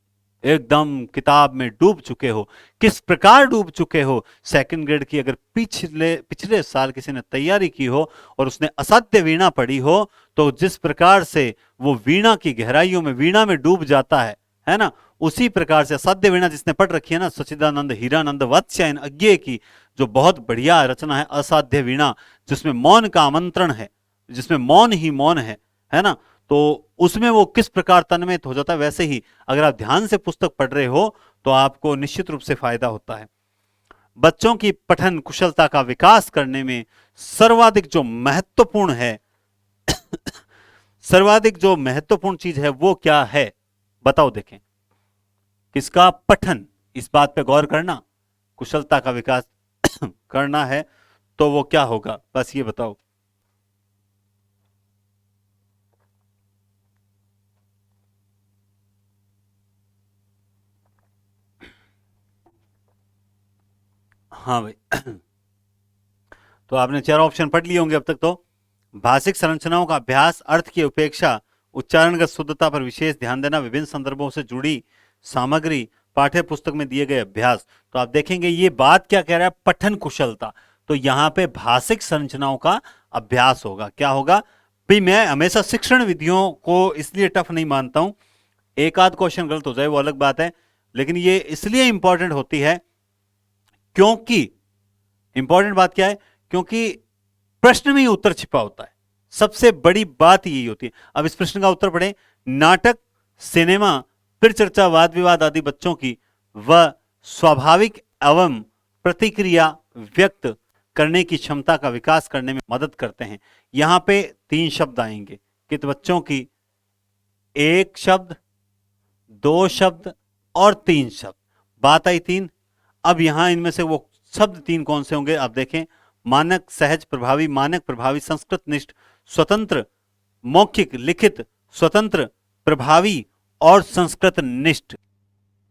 एकदम किताब में डूब चुके हो। किस प्रकार डूब चुके हो? सेकंड ग्रेड की अगर पिछले पिछले साल किसी ने तैयारी की हो और उसने असाध्य वीणा पढ़ी हो, तो जिस प्रकार से वो वीणा की गहराइयों में, वीणा में डूब जाता है ना, उसी प्रकार से असाध्य वीणा जिसने पढ़ रखी है ना, सच्चिदानंद हीरानंद वात्स्यायन अज्ञे की जो बहुत बढ़िया रचना है असाध्य वीणा, जिसमें मौन का आमंत्रण है, जिसमें मौन ही मौन है ना, तो उसमें वो किस प्रकार तन्मयित हो जाता है, वैसे ही अगर आप ध्यान से पुस्तक पढ़ रहे हो तो आपको निश्चित रूप से फायदा होता है। बच्चों की पठन कुशलता का विकास करने में सर्वाधिक जो महत्वपूर्ण है, सर्वाधिक जो महत्वपूर्ण चीज है वो क्या है? बताओ देखें। किसका पठन? इस बात पे गौर करना, कुशलता का विकास करना है तो वो क्या होगा, बस ये बताओ। हाँ भाई। तो आपने चार ऑप्शन पढ़ लिए होंगे अब तक। तो भाषिक संरचनाओं का अभ्यास, अर्थ की उपेक्षा, उच्चारणगत शुद्धता पर विशेष ध्यान देना, विभिन्न संदर्भों से जुड़ी सामग्री, पाठ्य पुस्तक में दिए गए अभ्यास। तो आप देखेंगे ये बात क्या कह रहा है? पठन कुशलता। तो यहां पे भाषिक संरचनाओं का अभ्यास होगा। क्या होगा भाई? मैं हमेशा शिक्षण विधियों को इसलिए टफ नहीं मानता हूं, एक आध क्वेश्चन गलत हो जाए वो अलग बात है, लेकिन ये इसलिए इंपॉर्टेंट होती है क्योंकि, इंपॉर्टेंट बात क्या है? क्योंकि प्रश्न में ही उत्तर छिपा होता है। सबसे बड़ी बात यही होती है। अब इस प्रश्न का उत्तर पढ़ें। नाटक, सिनेमा, फिर चर्चा, वाद विवाद आदि बच्चों की व स्वाभाविक एवं प्रतिक्रिया व्यक्त करने की क्षमता का विकास करने में मदद करते हैं। यहां पे तीन शब्द आएंगे कि तो बच्चों की एक शब्द, दो शब्द और तीन शब्द। बात आई तीन। अब यहां इनमें से वो शब्द तीन कौन से होंगे आप देखें। मानक, सहज, प्रभावी। मानक, प्रभावी, संस्कृत निष्ठ, स्वतंत्र, मौखिक, लिखित, स्वतंत्र, प्रभावी और संस्कृत निष्ठ।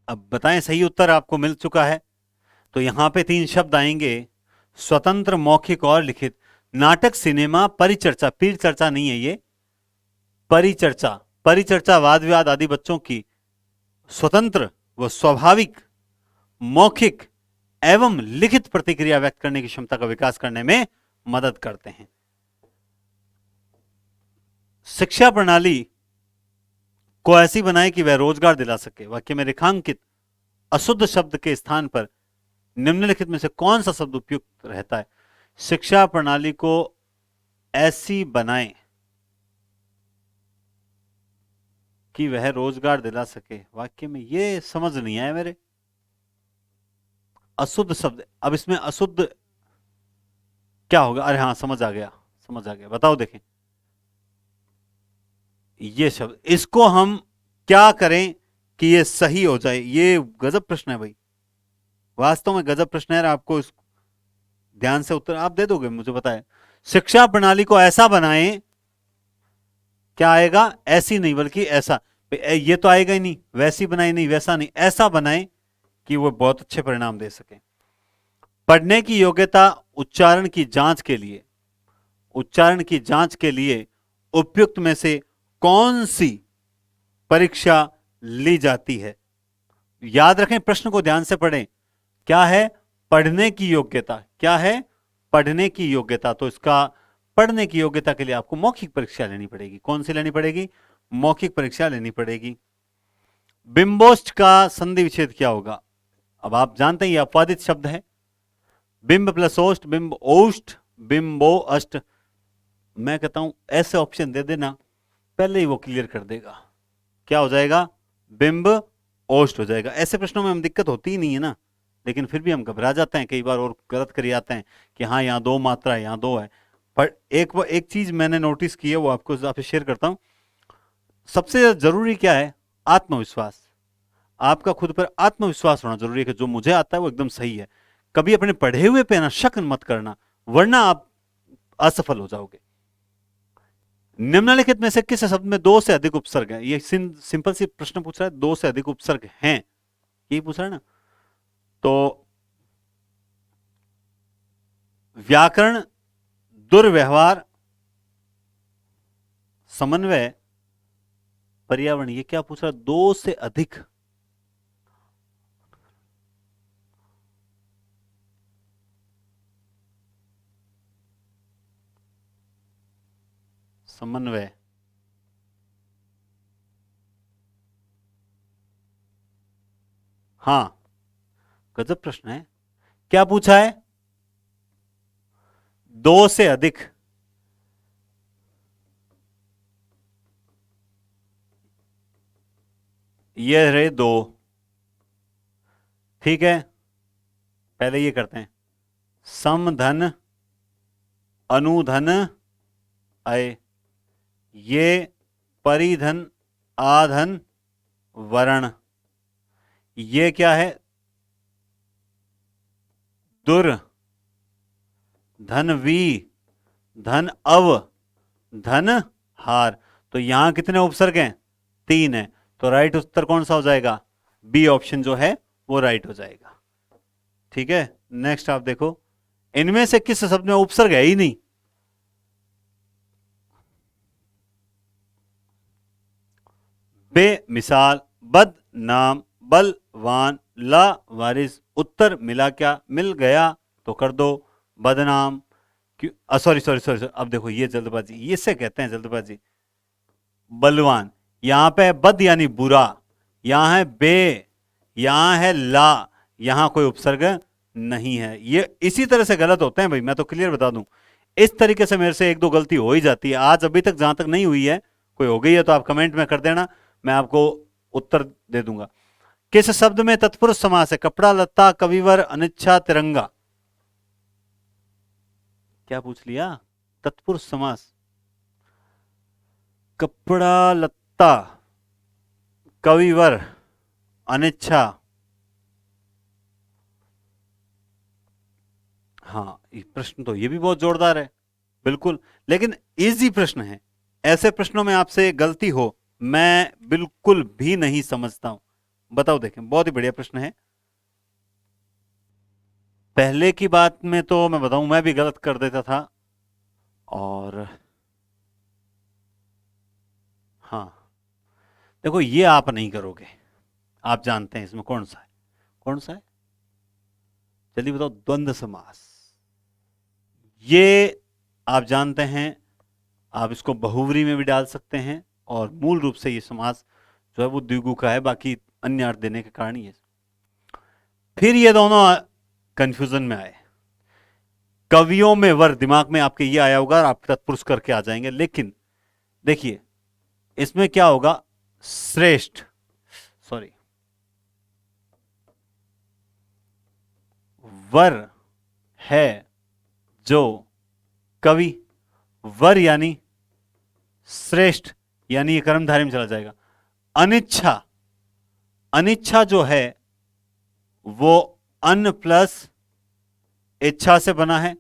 अब बताएं, सही उत्तर आपको मिल चुका है। तो यहां पे तीन शब्द आएंगे, स्वतंत्र, मौखिक और लिखित। नाटक, सिनेमा, परिचर्चा, पीर चर्चा नहीं है ये, परिचर्चा, परिचर्चा, वाद विवाद आदि बच्चों की स्वतंत्र व स्वाभाविक, मौखिक एवं लिखित प्रतिक्रिया व्यक्त करने की क्षमता का विकास करने में मदद करते हैं। शिक्षा प्रणाली को ऐसी बनाए कि वह रोजगार दिला सके। वाक्य में रेखांकित अशुद्ध शब्द के स्थान पर निम्नलिखित में से कौन सा शब्द उपयुक्त रहता है? शिक्षा प्रणाली को ऐसी बनाए कि वह रोजगार दिला सके। वाक्य में ये समझ नहीं आया मेरे। अशुद्ध शब्द, अब इसमें अशुद्ध क्या होगा? अरे हाँ, समझ आ गया, समझ आ गया। बताओ देखें, ये शब्द, इसको हम क्या करें कि ये सही हो जाए? ये गजब प्रश्न है भाई, वास्तव में गजब प्रश्न है। आपको इस ध्यान से उत्तर आप दे दोगे, मुझे पता है। शिक्षा प्रणाली को ऐसा बनाएं, क्या आएगा? ऐसी नहीं बल्कि ऐसा। ये तो आएगा ही नहीं। वैसी बनाए नहीं, वैसा नहीं, ऐसा बनाएं कि वो बहुत अच्छे परिणाम दे सके। पढ़ने की योग्यता उच्चारण की जांच के लिए, उच्चारण की जांच के लिए उपयुक्त में से कौन सी परीक्षा ली जाती है? याद रखें, प्रश्न को ध्यान से पढ़ें। क्या है? पढ़ने की योग्यता। क्या है? पढ़ने की योग्यता। तो इसका पढ़ने की योग्यता के लिए आपको मौखिक परीक्षा लेनी पड़ेगी। कौन सी लेनी पड़ेगी? मौखिक परीक्षा लेनी पड़ेगी। बिंबोष्ट का संधि विच्छेद क्या होगा? अब आप जानते हैं ये अपवादित शब्द है। बिंब प्लस ओष्ट, बिंब ओष्ट, बिंबो अष्ट। मैं कहता हूं ऐसे ऑप्शन दे देना, पहले ही वो क्लियर कर देगा। क्या हो जाएगा? बिंब ओष्ट हो जाएगा। ऐसे प्रश्नों में हम दिक्कत होती ही नहीं है ना, लेकिन फिर भी हम घबरा जाते हैं कई बार और गलत कर आते हैं कि हाँ यहाँ दो मात्रा है, यहाँ दो है। पर एक चीज मैंने नोटिस की है, वो आपको आपसे शेयर करता हूं। सबसे जरूरी क्या है? आत्मविश्वास। आपका खुद पर आत्मविश्वास होना जरूरी है कि जो मुझे आता है वो एकदम सही है। कभी अपने पढ़े हुए पे ना शक मत करना, वरना आप असफल हो जाओगे। निम्नलिखित में से किस शब्द में दो से अधिक उपसर्ग हैं? ये सिंपल सी प्रश्न पूछ रहा है, दो से अधिक उपसर्ग हैं, यही पूछ रहा है ना। तो व्याकरण, दुर्व्यवहार, समन्वय, पर्यावरण, ये क्या पूछ रहा है? दो से अधिक। समन्वय, हाँ, गजब प्रश्न है। क्या पूछा है? दो से अधिक। ये रहे दो, ठीक है। पहले ये करते हैं, समधन, अनुधन, अय, ये परिधन, आधन, वरण, ये क्या है? दुर, धन वी, धन अव, धन हार। तो यहां कितने उपसर्ग हैं? तीन है। तो राइट उत्तर कौन सा हो जाएगा? बी ऑप्शन जो है वो राइट हो जाएगा। ठीक है, नेक्स्ट आप देखो, इनमें से किस शब्द में उपसर्ग है ही नहीं? बेमिसाल, बद नाम, बलवान, ला वारिस। उत्तर मिला क्या? मिल गया तो कर दो बदनाम। क्यों? सॉरी सॉरी सॉरी, अब देखो ये जल्दबाजी, ये से कहते हैं जल्दबाजी। बलवान, यहां पे है बद यानी बुरा, यहां है बे, यहां है ला, यहां कोई उपसर्ग नहीं है। ये इसी तरह से गलत होते हैं भाई, मैं तो क्लियर बता दूं। इस तरीके से मेरे से एक दो गलती हो ही जाती है, आज अभी तक जहां तक नहीं हुई है, कोई हो गई है तो आप कमेंट में कर देना, मैं आपको उत्तर दे दूंगा। किस शब्द में तत्पुरुष समास है? कपड़ा, लत्ता, कविवर, अनिच्छा, तिरंगा। क्या पूछ लिया? तत्पुरुष समास, कपड़ा लत्ता, कविवर, अनिच्छा। हाँ, ये प्रश्न तो ये भी बहुत जोरदार है, बिल्कुल, लेकिन इजी प्रश्न है। ऐसे प्रश्नों में आपसे गलती हो, मैं बिल्कुल भी नहीं समझता हूं। बताओ, देखें, बहुत ही बढ़िया प्रश्न है। पहले की बात में तो मैं बताऊं, मैं भी गलत कर देता था। और हाँ, देखो, ये आप नहीं करोगे, आप जानते हैं इसमें कौन सा है, कौन सा है? जल्दी बताओ। द्वंद्व समास, ये आप जानते हैं, आप इसको बहुव्रीहि में भी डाल सकते हैं, और मूल रूप से ये समास जो है वो द्विगु का है, बाकी अन्य अर्थ देने के कारण ये। फिर ये दोनों कंफ्यूजन में आए। कवियों में वर, दिमाग में आपके ये आया होगा और आप तत्पुरुष करके आ जाएंगे, लेकिन देखिए इसमें क्या होगा? श्रेष्ठ, सॉरी, वर है जो कवि, वर यानी श्रेष्ठ, यानी ये कर्मधारय में चला जाएगा। अनिच्छा, अनिच्छा जो है वो अन प्लस इच्छा से बना है,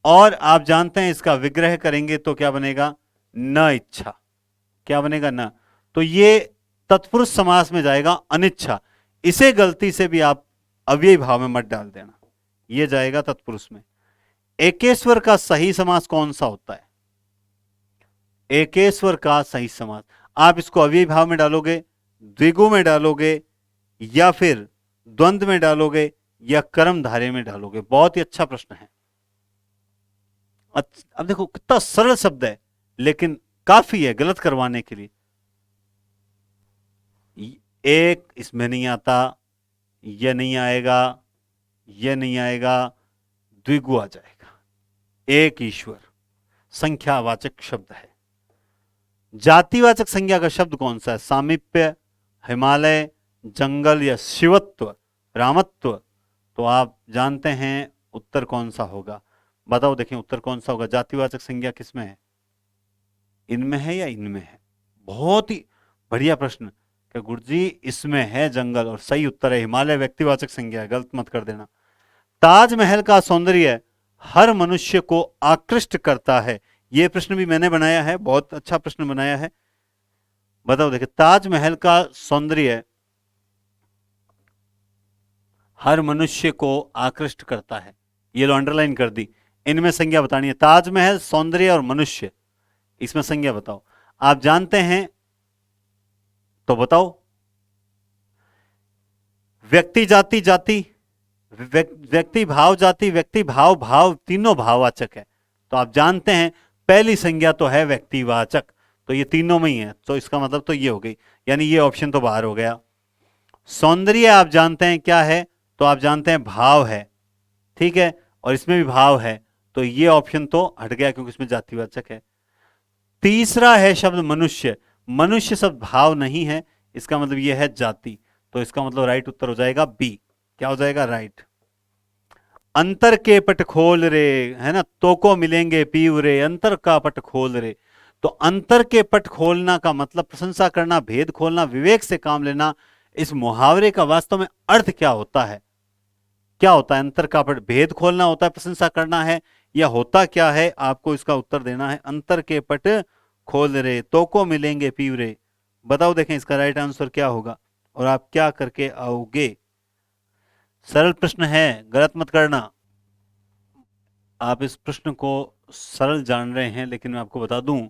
और आप जानते हैं इसका विग्रह करेंगे तो क्या बनेगा? न इच्छा। क्या बनेगा? न। तो ये तत्पुरुष समास में जाएगा अनिच्छा। इसे गलती से भी आप अव्ययी भाव में मत डाल देना, ये जाएगा तत्पुरुष में। एकेश्वर का सही समास कौन सा होता है? एकेश्वर का सही समास, आप इसको अव्ययी भाव में डालोगे, द्विगु में डालोगे, या फिर द्वंद्व में डालोगे, या कर्मधारय में डालोगे? बहुत ही अच्छा प्रश्न है। अब देखो कितना सरल शब्द है, लेकिन काफी है गलत करवाने के लिए। एक इसमें नहीं आता, यह नहीं आएगा, यह नहीं आएगा, द्विगु आ जाएगा। एक ईश्वर संख्यावाचक शब्द है। जातिवाचक संज्ञा का शब्द कौन सा है? सामीप्य, हिमालय, जंगल, या शिवत्व, रामत्व। तो आप जानते हैं उत्तर कौन सा होगा? बताओ, देखें उत्तर कौन सा होगा? जातिवाचक संज्ञा किसमें है? इनमें है या इनमें है? बहुत ही बढ़िया प्रश्न, क्या गुरुजी इसमें है जंगल, और सही उत्तर है हिमालय। व्यक्तिवाचक संज्ञा है, गलत मत कर देना। ताजमहल का सौंदर्य हर मनुष्य को आकृष्ट करता है। यह प्रश्न भी मैंने बनाया है, बहुत अच्छा प्रश्न बनाया है। बताओ देखिए, ताजमहल का सौंदर्य हर मनुष्य को आकृष्ट करता है, ये लो अंडरलाइन कर दी। इनमें संज्ञा बतानी है, ताजमहल, सौंदर्य और मनुष्य, इसमें संज्ञा बताओ। आप जानते हैं तो बताओ। व्यक्ति जाति जाति, व्यक्ति भाव जाति, व्यक्ति भाव भाव, तीनों भाववाचक है। तो आप जानते हैं पहली संज्ञा तो है व्यक्तिवाचक, तो ये तीनों में ही है, तो इसका मतलब तो ये हो गई, यानी ये ऑप्शन तो बाहर हो गया। सौंदर्य आप जानते हैं क्या है, तो आप जानते हैं भाव है, ठीक है, और इसमें भी भाव है, तो ये ऑप्शन तो हट गया क्योंकि इसमें जातिवाचक है। तीसरा है शब्द मनुष्य, मनुष्य शब्द भाव नहीं है, इसका मतलब ये है जाति, तो इसका मतलब राइट उत्तर हो जाएगा बी। क्या हो जाएगा? राइट। अंतर के पट खोल रे, है ना, तो को मिलेंगे पीव रे, अंतर का पट खोल रे। तो अंतर के पट खोलना का मतलब प्रशंसा करना, भेद खोलना, विवेक से काम लेना। इस मुहावरे का वास्तव में अर्थ क्या होता है? क्या होता है? अंतर का पट, भेद खोलना होता है, प्रशंसा करना है, या होता क्या है? आपको इसका उत्तर देना है। अंतर के पट खोल रे, तो को मिलेंगे पीव रे। बताओ देखें इसका राइट आंसर क्या होगा और आप क्या करके आओगे। सरल प्रश्न है, गलत मत करना। आप इस प्रश्न को सरल जान रहे हैं, लेकिन मैं आपको बता दूं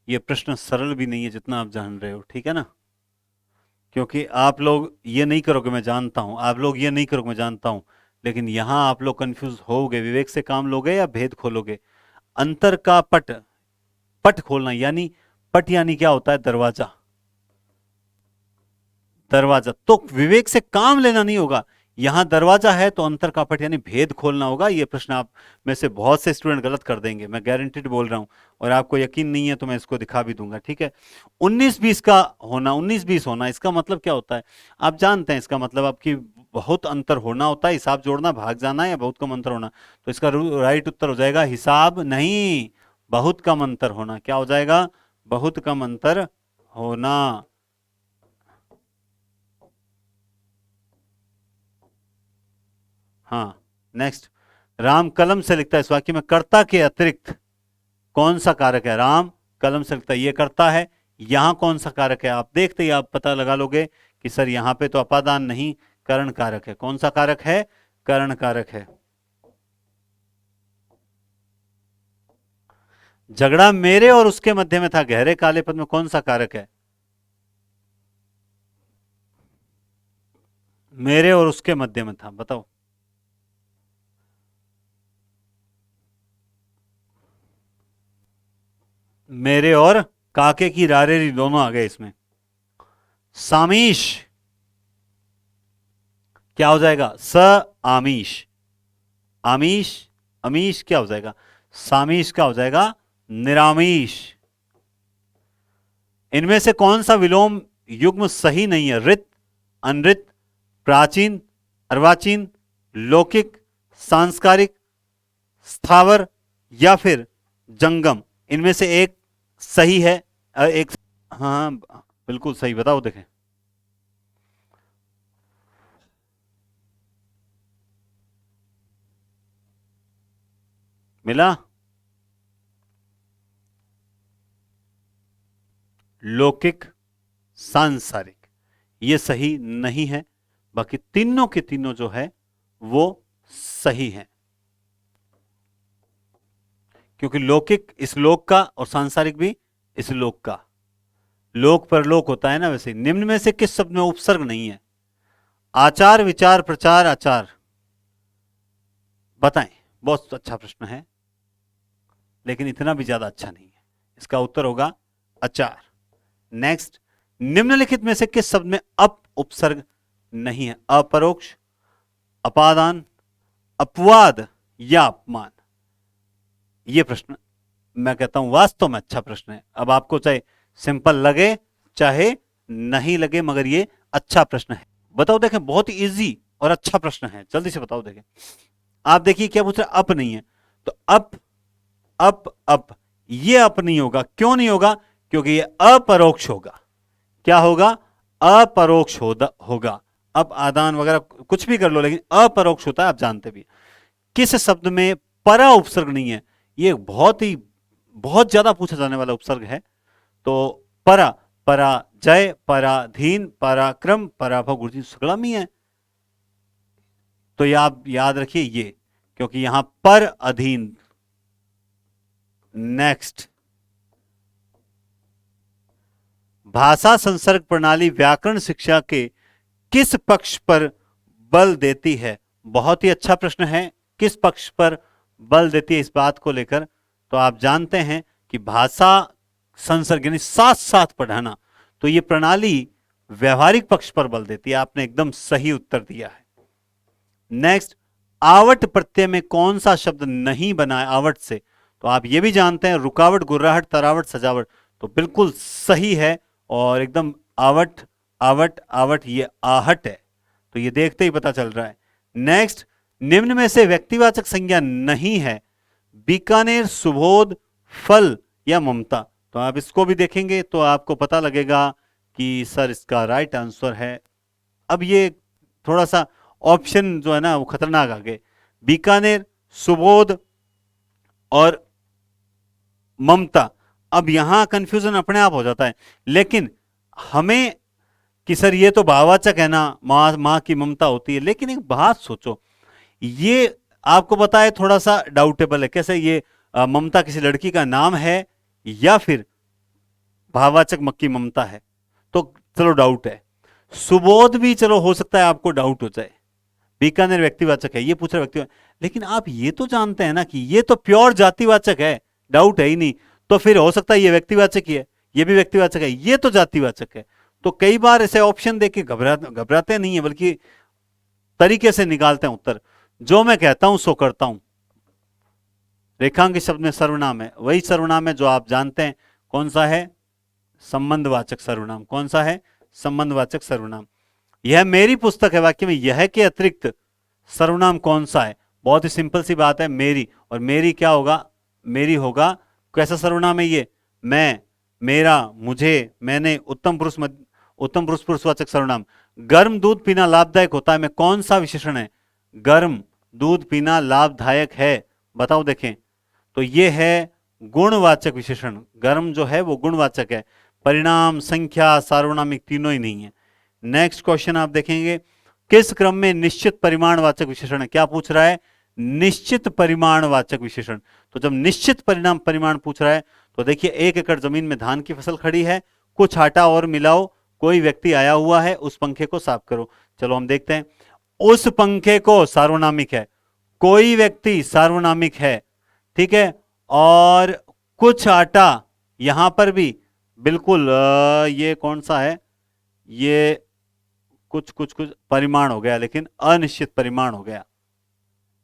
ये प्रश्न सरल भी नहीं है जितना आप जान रहे हो, ठीक है ना। क्योंकि आप लोग ये नहीं करोगे मैं जानता हूं, आप लोग ये नहीं करोगे मैं जानता हूं, लेकिन यहां आप लोग कंफ्यूज होगे। विवेक से काम लोगे या भेद खोलोगे? अंतर का पट, पट खोलना यानी, पट यानी क्या होता है? दरवाजा, दरवाजा। तो विवेक से काम लेना नहीं होगा, यहां दरवाजा है तो अंतर का पट यानी भेद खोलना होगा। यह प्रश्न आप में से बहुत से स्टूडेंट गलत कर देंगे, मैं गारंटीड बोल रहा हूं, और आपको यकीन नहीं है तो मैं इसको दिखा भी दूंगा, ठीक है। 19-20 का होना, 19-20 होना, इसका मतलब क्या होता है? आप जानते हैं इसका मतलब आपकी बहुत अंतर होना होता है, हिसाब जोड़ना, भाग जाना, या बहुत कम अंतर होना। तो इसका राइट उत्तर हो जाएगा हिसाब नहीं, बहुत कम अंतर होना। क्या हो जाएगा? बहुत कम अंतर होना। हाँ, नेक्स्ट। राम कलम से लिखता है, इस वाक्य में कर्ता के अतिरिक्त कौन सा कारक है? राम कलम से लिखता है, ये करता है। यहां कौन सा कारक है? आप देखते ही आप पता लगा लोगे कि सर यहां पे तो अपादान नहीं, करण कारक है। कौन सा कारक है? करण कारक है। झगड़ा मेरे और उसके मध्य में था, गहरे काले पद में कौन सा कारक है? मेरे और उसके मध्य में था, बताओ। मेरे और काके की रारेरी दोनों आ गए इसमें। सामीश क्या हो जाएगा? स आमीश, आमीश, अमीश क्या हो जाएगा? सामीश क्या हो जाएगा? निरामीश। इनमें से कौन सा विलोम युग्म सही नहीं है? रित, अनृत, प्राचीन, अर्वाचीन, लौकिक, सांस्कारिक, स्थावर, या फिर जंगम? इनमें से एक सही है, एक, हाँ बिल्कुल सही, बताओ देखें। मिला? लौकिक, सांसारिक, ये सही नहीं है, बाकी तीनों के तीनों जो है वो सही है। क्योंकि लौकिक इस लोक का और सांसारिक भी इस लोक का, लोक परलोक होता है ना, वैसे निम्न में से किस शब्द में उपसर्ग नहीं है? आचार, विचार, प्रचार, आचार, बताएं। बहुत अच्छा प्रश्न है, लेकिन इतना भी ज्यादा अच्छा नहीं है। इसका उत्तर होगा आचार। नेक्स्ट, निम्नलिखित में से किस शब्द में अप उपसर्ग नहीं है? अपरोक्ष, अपादान, अपवाद या अपमान? यह प्रश्न मैं कहता हूं वास्तव में अच्छा प्रश्न है। अब आपको चाहे सिंपल लगे चाहे नहीं लगे, मगर ये अच्छा प्रश्न है। बताओ देखें, बहुत ही इजी और अच्छा प्रश्न है, जल्दी से बताओ देखें। आप देखिए क्या पूछ रहे, अप नहीं है, तो अप ये अप नहीं होगा। क्यों नहीं होगा? क्योंकि ये अपरोक्ष होगा। क्या होगा? अपरोक्ष होगा। अब आदान वगैरह कुछ भी कर लो, लेकिन अपरोक्ष होता है, आप जानते भी। किस शब्द में परा उपसर्ग नहीं है? ये बहुत ज्यादा पूछा जाने वाला उपसर्ग है। तो परा, पराजय, पराधीन, पराक्रम, पराभव, गुरुजी सगड़म है। तो ये आप याद रखिए ये, क्योंकि यहां पर अधीन। नेक्स्ट, भाषा संसर्ग प्रणाली व्याकरण शिक्षा के किस पक्ष पर बल देती है? बहुत ही अच्छा प्रश्न है। किस पक्ष पर बल देती है इस बात को लेकर? तो आप जानते हैं कि भाषा संसर्ग यानी साथ साथ पढ़ाना, तो ये प्रणाली व्यवहारिक पक्ष पर बल देती है। आपने एकदम सही उत्तर दिया है। नेक्स्ट, आवट प्रत्यय में कौन सा शब्द नहीं बना है आवट से? तो आप ये भी जानते हैं, रुकावट, गुर्राहट, तरावट, सजावट। तो बिल्कुल सही है, और एकदम आवट आवट आवट, ये आहट है। तो ये देखते ही पता चल रहा है। नेक्स्ट, निम्न में से व्यक्तिवाचक संज्ञा नहीं है, बीकानेर, सुबोध, फल या ममता। तो आप इसको भी देखेंगे तो आपको पता लगेगा कि सर इसका राइट आंसर है। अब ये थोड़ा सा ऑप्शन जो है ना वो खतरनाक आ गए, बीकानेर, सुबोध और ममता। अब यहां कंफ्यूजन अपने आप हो जाता है, लेकिन हमें कि सर ये तो भाववाचक है ना, मां की ममता होती है। लेकिन एक बात सोचो, ये आपको पता है थोड़ा सा डाउटेबल है। कैसे ये ममता किसी लड़की का नाम है या फिर भाववाचक मक्की ममता है? तो चलो डाउट है। सुबोध भी चलो हो सकता है आपको डाउट हो जाए, बीकानेर व्यक्तिवाचक है, ये पूछ रहा व्यक्तिवाचक। लेकिन आप ये तो जानते हैं ना कि ये तो प्योर जातिवाचक है, डाउट है ही नहीं। तो फिर हो सकता है ये व्यक्तिवाचक ही है, ये भी व्यक्तिवाचक है, ये तो जातिवाचक है। तो कई बार ऐसे ऑप्शन देख के घबराते नहीं है, बल्कि तरीके से निकालते हैं उत्तर। जो मैं कहता हूं सो करता हूं। रेखांकित शब्द में सर्वनाम है, वही सर्वनाम है जो आप जानते हैं। कौन सा है? संबंधवाचक सर्वनाम। कौन सा है? संबंधवाचक सर्वनाम। यह मेरी पुस्तक है वाक्य में यह के अतिरिक्त सर्वनाम कौन सा है? बहुत ही सिंपल सी बात है, मेरी। और मेरी क्या होगा? मेरी होगा। कैसा सर्वनाम है ये? मैं, मेरा, मुझे, मैंने। उत्तम पुरुष पुरुषवाचक सर्वनाम। गर्म दूध पीना लाभदायक होता है में कौन सा विशेषण है? गर्म दूध पीना लाभदायक है, बताओ देखें। तो ये है गुणवाचक विशेषण। गर्म जो है वो गुणवाचक है। परिणाम, संख्या, सार्वनामिक तीनों ही नहीं है। नेक्स्ट क्वेश्चन आप देखेंगे, किस क्रम में निश्चित परिमाणवाचक विशेषण है? क्या पूछ रहा है? निश्चित परिमाणवाचक विशेषण। तो जब निश्चित परिमाण पूछ रहा है तो देखिए, 1 एकड़ जमीन में धान की फसल खड़ी है, कुछ आटा और मिलाओ, कोई व्यक्ति आया हुआ है, उस पंखे को साफ करो। चलो हम देखते हैं। उस पंखे को सार्वनामिक है, कोई व्यक्ति सार्वनामिक है, ठीक है। और कुछ आटा, यहां पर भी बिल्कुल ये कौन सा है? ये कुछ कुछ कुछ परिमाण हो गया, लेकिन अनिश्चित परिमाण हो गया,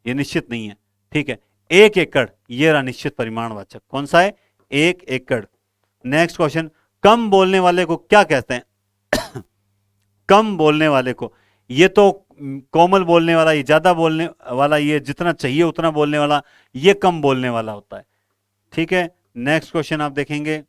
ये निश्चित नहीं है, ठीक है। 1 एकड़, ये रहा निश्चित परिमाणवाचक। कौन सा है? 1 एकड़। नेक्स्ट क्वेश्चन, कम बोलने वाले को क्या कहते हैं? कम बोलने वाले को, ये तो कोमल बोलने वाला, ये ज्यादा बोलने वाला, ये जितना चाहिए उतना बोलने वाला, ये कम बोलने वाला होता है, ठीक है। नेक्स्ट क्वेश्चन आप देखेंगे,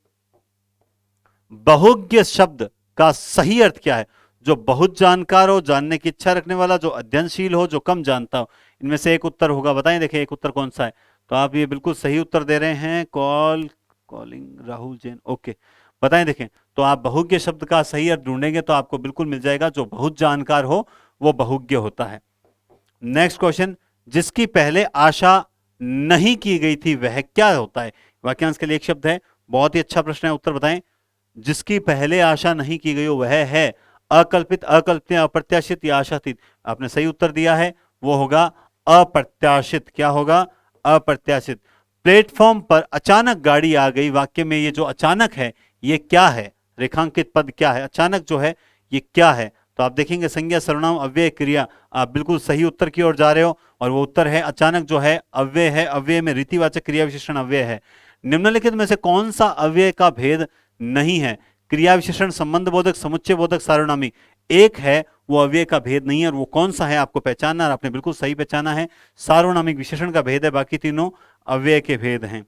बहुज्ञ शब्द का सही अर्थ क्या है? जो बहुत जानकार हो, जानने की इच्छा रखने वाला, जो अध्ययनशील हो, जो कम जानता हो। इनमें से एक उत्तर होगा, बताएं देखें एक उत्तर कौन सा है। तो आप ये बिल्कुल सही उत्तर दे रहे हैं, कॉलिंग राहुल जैन, ओके। बताएं देखें, तो आप बहुज्ञ शब्द का सही अर्थ ढूंढेंगे तो आपको बिल्कुल मिल जाएगा, जो बहुत जानकार हो वो बहुज्ञ होता है। नेक्स्ट क्वेश्चन, जिसकी पहले आशा नहीं की गई थी वह क्या होता है? वाक्यांश के लिए एक शब्द है। बहुत ही अच्छा प्रश्न है, उत्तर बताएं। जिसकी पहले आशा नहीं की गई हो वह है अकल्पित, अकल्पनीय, अप्रत्याशित या आशातीत। आपने सही उत्तर दिया है, वो होगा अप्रत्याशित। क्या होगा? अप्रत्याशित। प्लेटफॉर्म पर अचानक गाड़ी आ गई, वाक्य में ये जो अचानक है ये क्या है? रेखांकित पद क्या है? अचानक जो है ये क्या है? तो आप देखेंगे संज्ञा, सर्वनाम, अव्यय, क्रिया। आप बिल्कुल सही उत्तर की ओर जा रहे हो, और वो उत्तर है अचानक जो है अव्यय है। अव्यय में रीतिवाचक क्रिया विशेषण अव्यय है। निम्नलिखित में से कौन सा अव्यय का भेद नहीं है? क्रिया विशेषण, संबंध बोधक, समुच्चय बोधक, सार्वनामिक। एक है वो अव्यय का भेद नहीं है, और वो कौन सा है आपको पहचानना, और आपने बिल्कुल सही पहचाना है। सार्वनामिक विशेषण का भेद है, बाकी तीनों अव्यय के भेद हैं।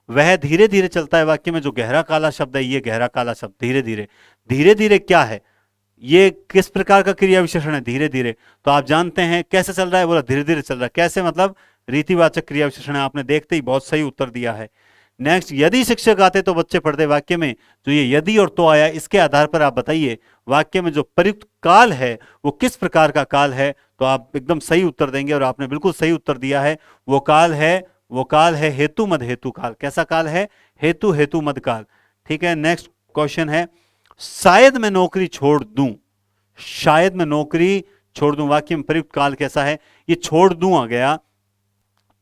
वह धीरे धीरे चलता है, वाक्य में जो गहरा काला शब्द है, ये गहरा काला शब्द धीरे धीरे। धीरे धीरे क्या है? ये किस प्रकार का क्रिया विशेषण है? धीरे धीरे। तो आप जानते हैं कैसे चल रहा है, बोला धीरे धीरे चल रहा है। कैसे? मतलब रीतिवाचक क्रिया विशेषण है, आपने देखते ही बहुत सही उत्तर दिया है। नेक्स्ट, यदि शिक्षक आते तो बच्चे पढ़ते, वाक्य में जो ये यदि और तो आया, इसके आधार पर आप बताइए वाक्य में जो प्रयुक्त काल है वो किस प्रकार का काल है, तो आप एकदम सही उत्तर देंगे और आपने बिल्कुल सही उत्तर दिया है। वो काल है हेतु मद हेतु काल। कैसा काल है? हेतु हेतु मद काल। ठीक है, नेक्स्ट क्वेश्चन है, शायद मैं नौकरी छोड़ दूं, शायद मैं नौकरी छोड़ दूं, वाक्य में प्रयुक्त काल कैसा है? ये छोड़ दूं आ गया,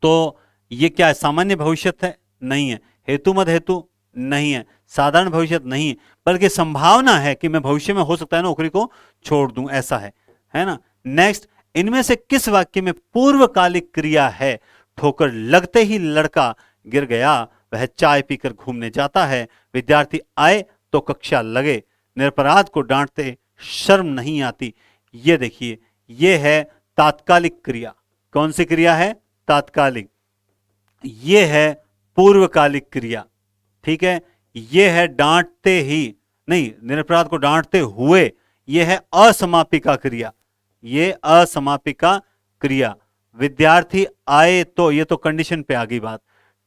तो ये क्या है? सामान्य भविष्यत है? नहीं है। हेतु मद हेतु? नहीं है। साधारण भविष्यत? नहीं है, बल्कि संभावना है कि मैं भविष्य में हो सकता है नौकरी को छोड़ दूं, ऐसा है ना। नेक्स्ट, इनमें से किस वाक्य में पूर्वकालिक क्रिया है? ठोकर लगते ही लड़का गिर गया, वह चाय पीकर घूमने जाता है, विद्यार्थी आए तो कक्षा लगे, निरपराध को डांटते शर्म नहीं आती। ये देखिए, ये है तात्कालिक क्रिया। कौन सी क्रिया है? तात्कालिक। ये है पूर्वकालिक क्रिया। ठीक है, ये है डांटते ही, नहीं, निरपराध को डांटते हुए, ये है असमापिका क्रिया, ये असमापिका क्रिया। विद्यार्थी आए तो, ये तो कंडीशन पे आ गई बात।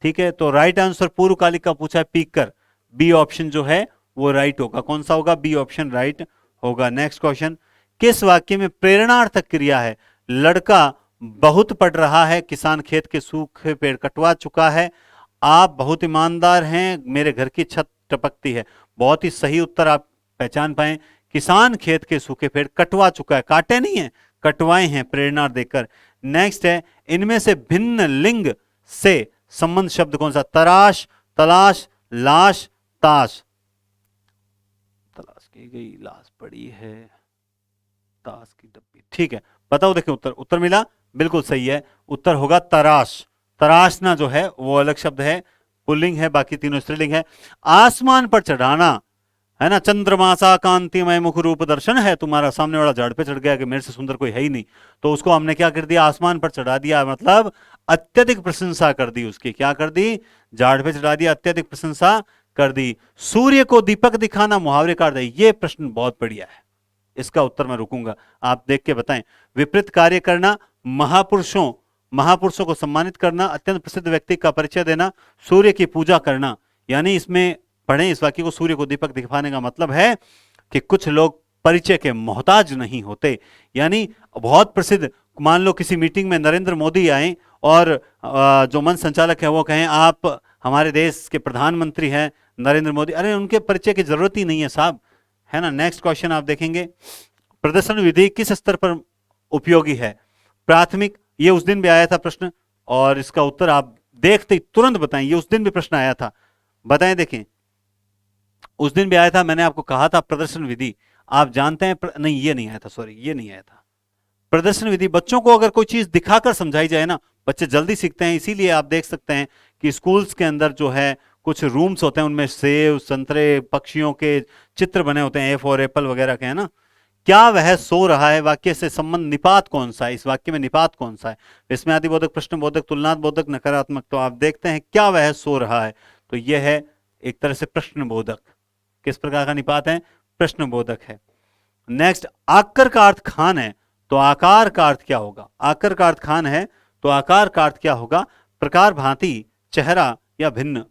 ठीक है, तो राइट आंसर पूर्वकालिक का पूछा है, पीकर, बी ऑप्शन जो है वो राइट होगा। कौन सा होगा? बी ऑप्शन राइट होगा। नेक्स्ट क्वेश्चन, किस वाक्य में प्रेरणार्थक क्रिया है? लड़का बहुत पढ़ रहा है, किसान खेत के सूखे पेड़ कटवा चुका है, आप बहुत ईमानदार हैं, मेरे घर की छत टपकती है। बहुत ही सही उत्तर आप पहचान पाए। किसान खेत के सूखे पेड़ कटवा चुका है, काटे नहीं है, कटवाए हैं प्रेरणा देकर। नेक्स्ट है, इनमें से भिन्न लिंग से संबंध शब्द कौन सा? तराश, तलाश, लाश, ताश। तलाश की गई लाश पड़ी है, ताश की डब्बी। ठीक है, बताओ, देखिए उत्तर, उत्तर मिला, बिल्कुल सही है, उत्तर होगा तराश। तराशना जो है वो अलग शब्द है, पुल्लिंग है, बाकी तीनों स्त्रीलिंग है। आसमान पर चढ़ाना, है ना, चंद्रमासा कांतिमय मुख रूप दर्शन है, तुम्हारा सामने वाला झाड़ पे चढ़ गया कि मेरे से सुंदर कोई है ही नहीं, तो उसको हमने क्या कर दिया? आसमान पर चढ़ा दिया, मतलब अत्यधिक प्रशंसा कर दी उसकी। क्या कर दी? झाड़ पे चढ़ा दिया, अत्यधिक प्रशंसा कर दी। सूर्य को दीपक दिखाना, मुहावरे काट दे। ये प्रश्न बहुत बढ़िया है, इसका उत्तर मैं रुकूंगा, आप देख के बताएं। विपरीत कार्य करना, महापुरुषों को सम्मानित करना, अत्यंत प्रसिद्ध व्यक्ति का परिचय देना, सूर्य की पूजा करना। यानी इसमें पढ़ें इस वाक्य को, सूर्य को दीपक दिखाने का मतलब है कि कुछ लोग परिचय के मोहताज नहीं होते। यानी बहुत प्रसिद्ध, मान लो किसी मीटिंग में नरेंद्र मोदी आए और जो मंच संचालक है वो कहें आप हमारे देश के प्रधानमंत्री हैं नरेंद्र मोदी, अरे उनके परिचय की जरूरत ही नहीं है साहब, है ना। नेक्स्ट क्वेश्चन आप देखेंगे, प्रदर्शन विधि किस स्तर पर उपयोगी है? प्राथमिक, ये उस दिन भी आया था प्रश्न, और इसका उत्तर आप देखते ही तुरंत बताएं, ये उस दिन भी प्रश्न आया था, बताएं। देखें, उस दिन भी आया था, मैंने आपको कहा था प्रदर्शन विधि, आप जानते हैं नहीं, ये नहीं आया था, सॉरी, ये नहीं आया था। प्रदर्शन विधि, बच्चों को अगर कोई चीज दिखाकर समझाई जाए ना, बच्चे जल्दी सीखते हैं। इसीलिए आप देख सकते हैं कि स्कूल्स के अंदर जो है कुछ रूम्स होते हैं, उनमें सेब, संतरे, पक्षियों के चित्र बने होते हैं, ए फॉर एप्पल वगैरह के, है ना। क्या वह सो रहा है, वाक्य से संबंध निपात कौन सा है? इस वाक्य में निपात कौन सा है? इसमें आदिबोधक, प्रश्नबोधक, तुलनात्मक, नकारात्मक। तो आप देखते हैं क्या वह सो रहा है, तो यह है एक तरह से प्रश्नबोधक। किस प्रकार का निपात है? प्रश्नबोधक है। नेक्स्ट, आकर का अर्थ खान है, तो आकार का अर्थ क्या होगा? आकर का अर्थ खान है तो आकार का अर्थ क्या होगा? प्रकार, भांति, चेहरा या भिन्न।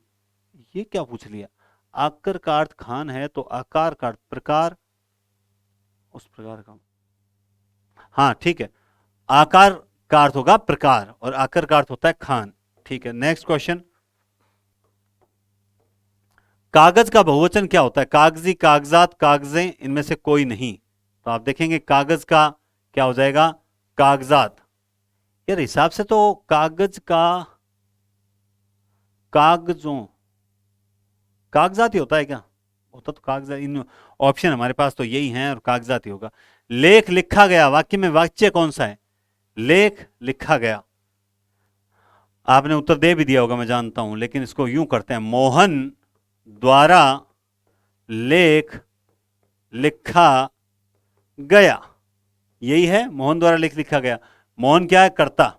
ये क्या पूछ लिया? आकर का अर्थ खान है तो आकार का अर्थ प्रकार, उस प्रकार का, हाँ ठीक है, आकार का अर्थ होगा प्रकार और आकर का अर्थ होता है खान। ठीक है, नेक्स्ट क्वेश्चन, कागज का बहुवचन क्या होता है? कागजी, कागजात, कागजें, इनमें से कोई नहीं। तो आप देखेंगे कागज का क्या हो जाएगा? कागजात। यार हिसाब से तो कागज का, कागजों, कागजात ही होता है क्या? होता तो कागजात, इन ऑप्शन हमारे पास तो यही हैं और कागजात ही होगा। लेख लिखा गया, वाक्य में वाच्य कौन सा है? लेख लिखा गया। आपने उत्तर दे भी दिया होगा मैं जानता हूं, लेकिन इसको यूं करते हैं, मोहन द्वारा लेख लिखा गया। यही है, मोहन द्वारा लेख लिखा गया। मोहन क्या है? कर्ता,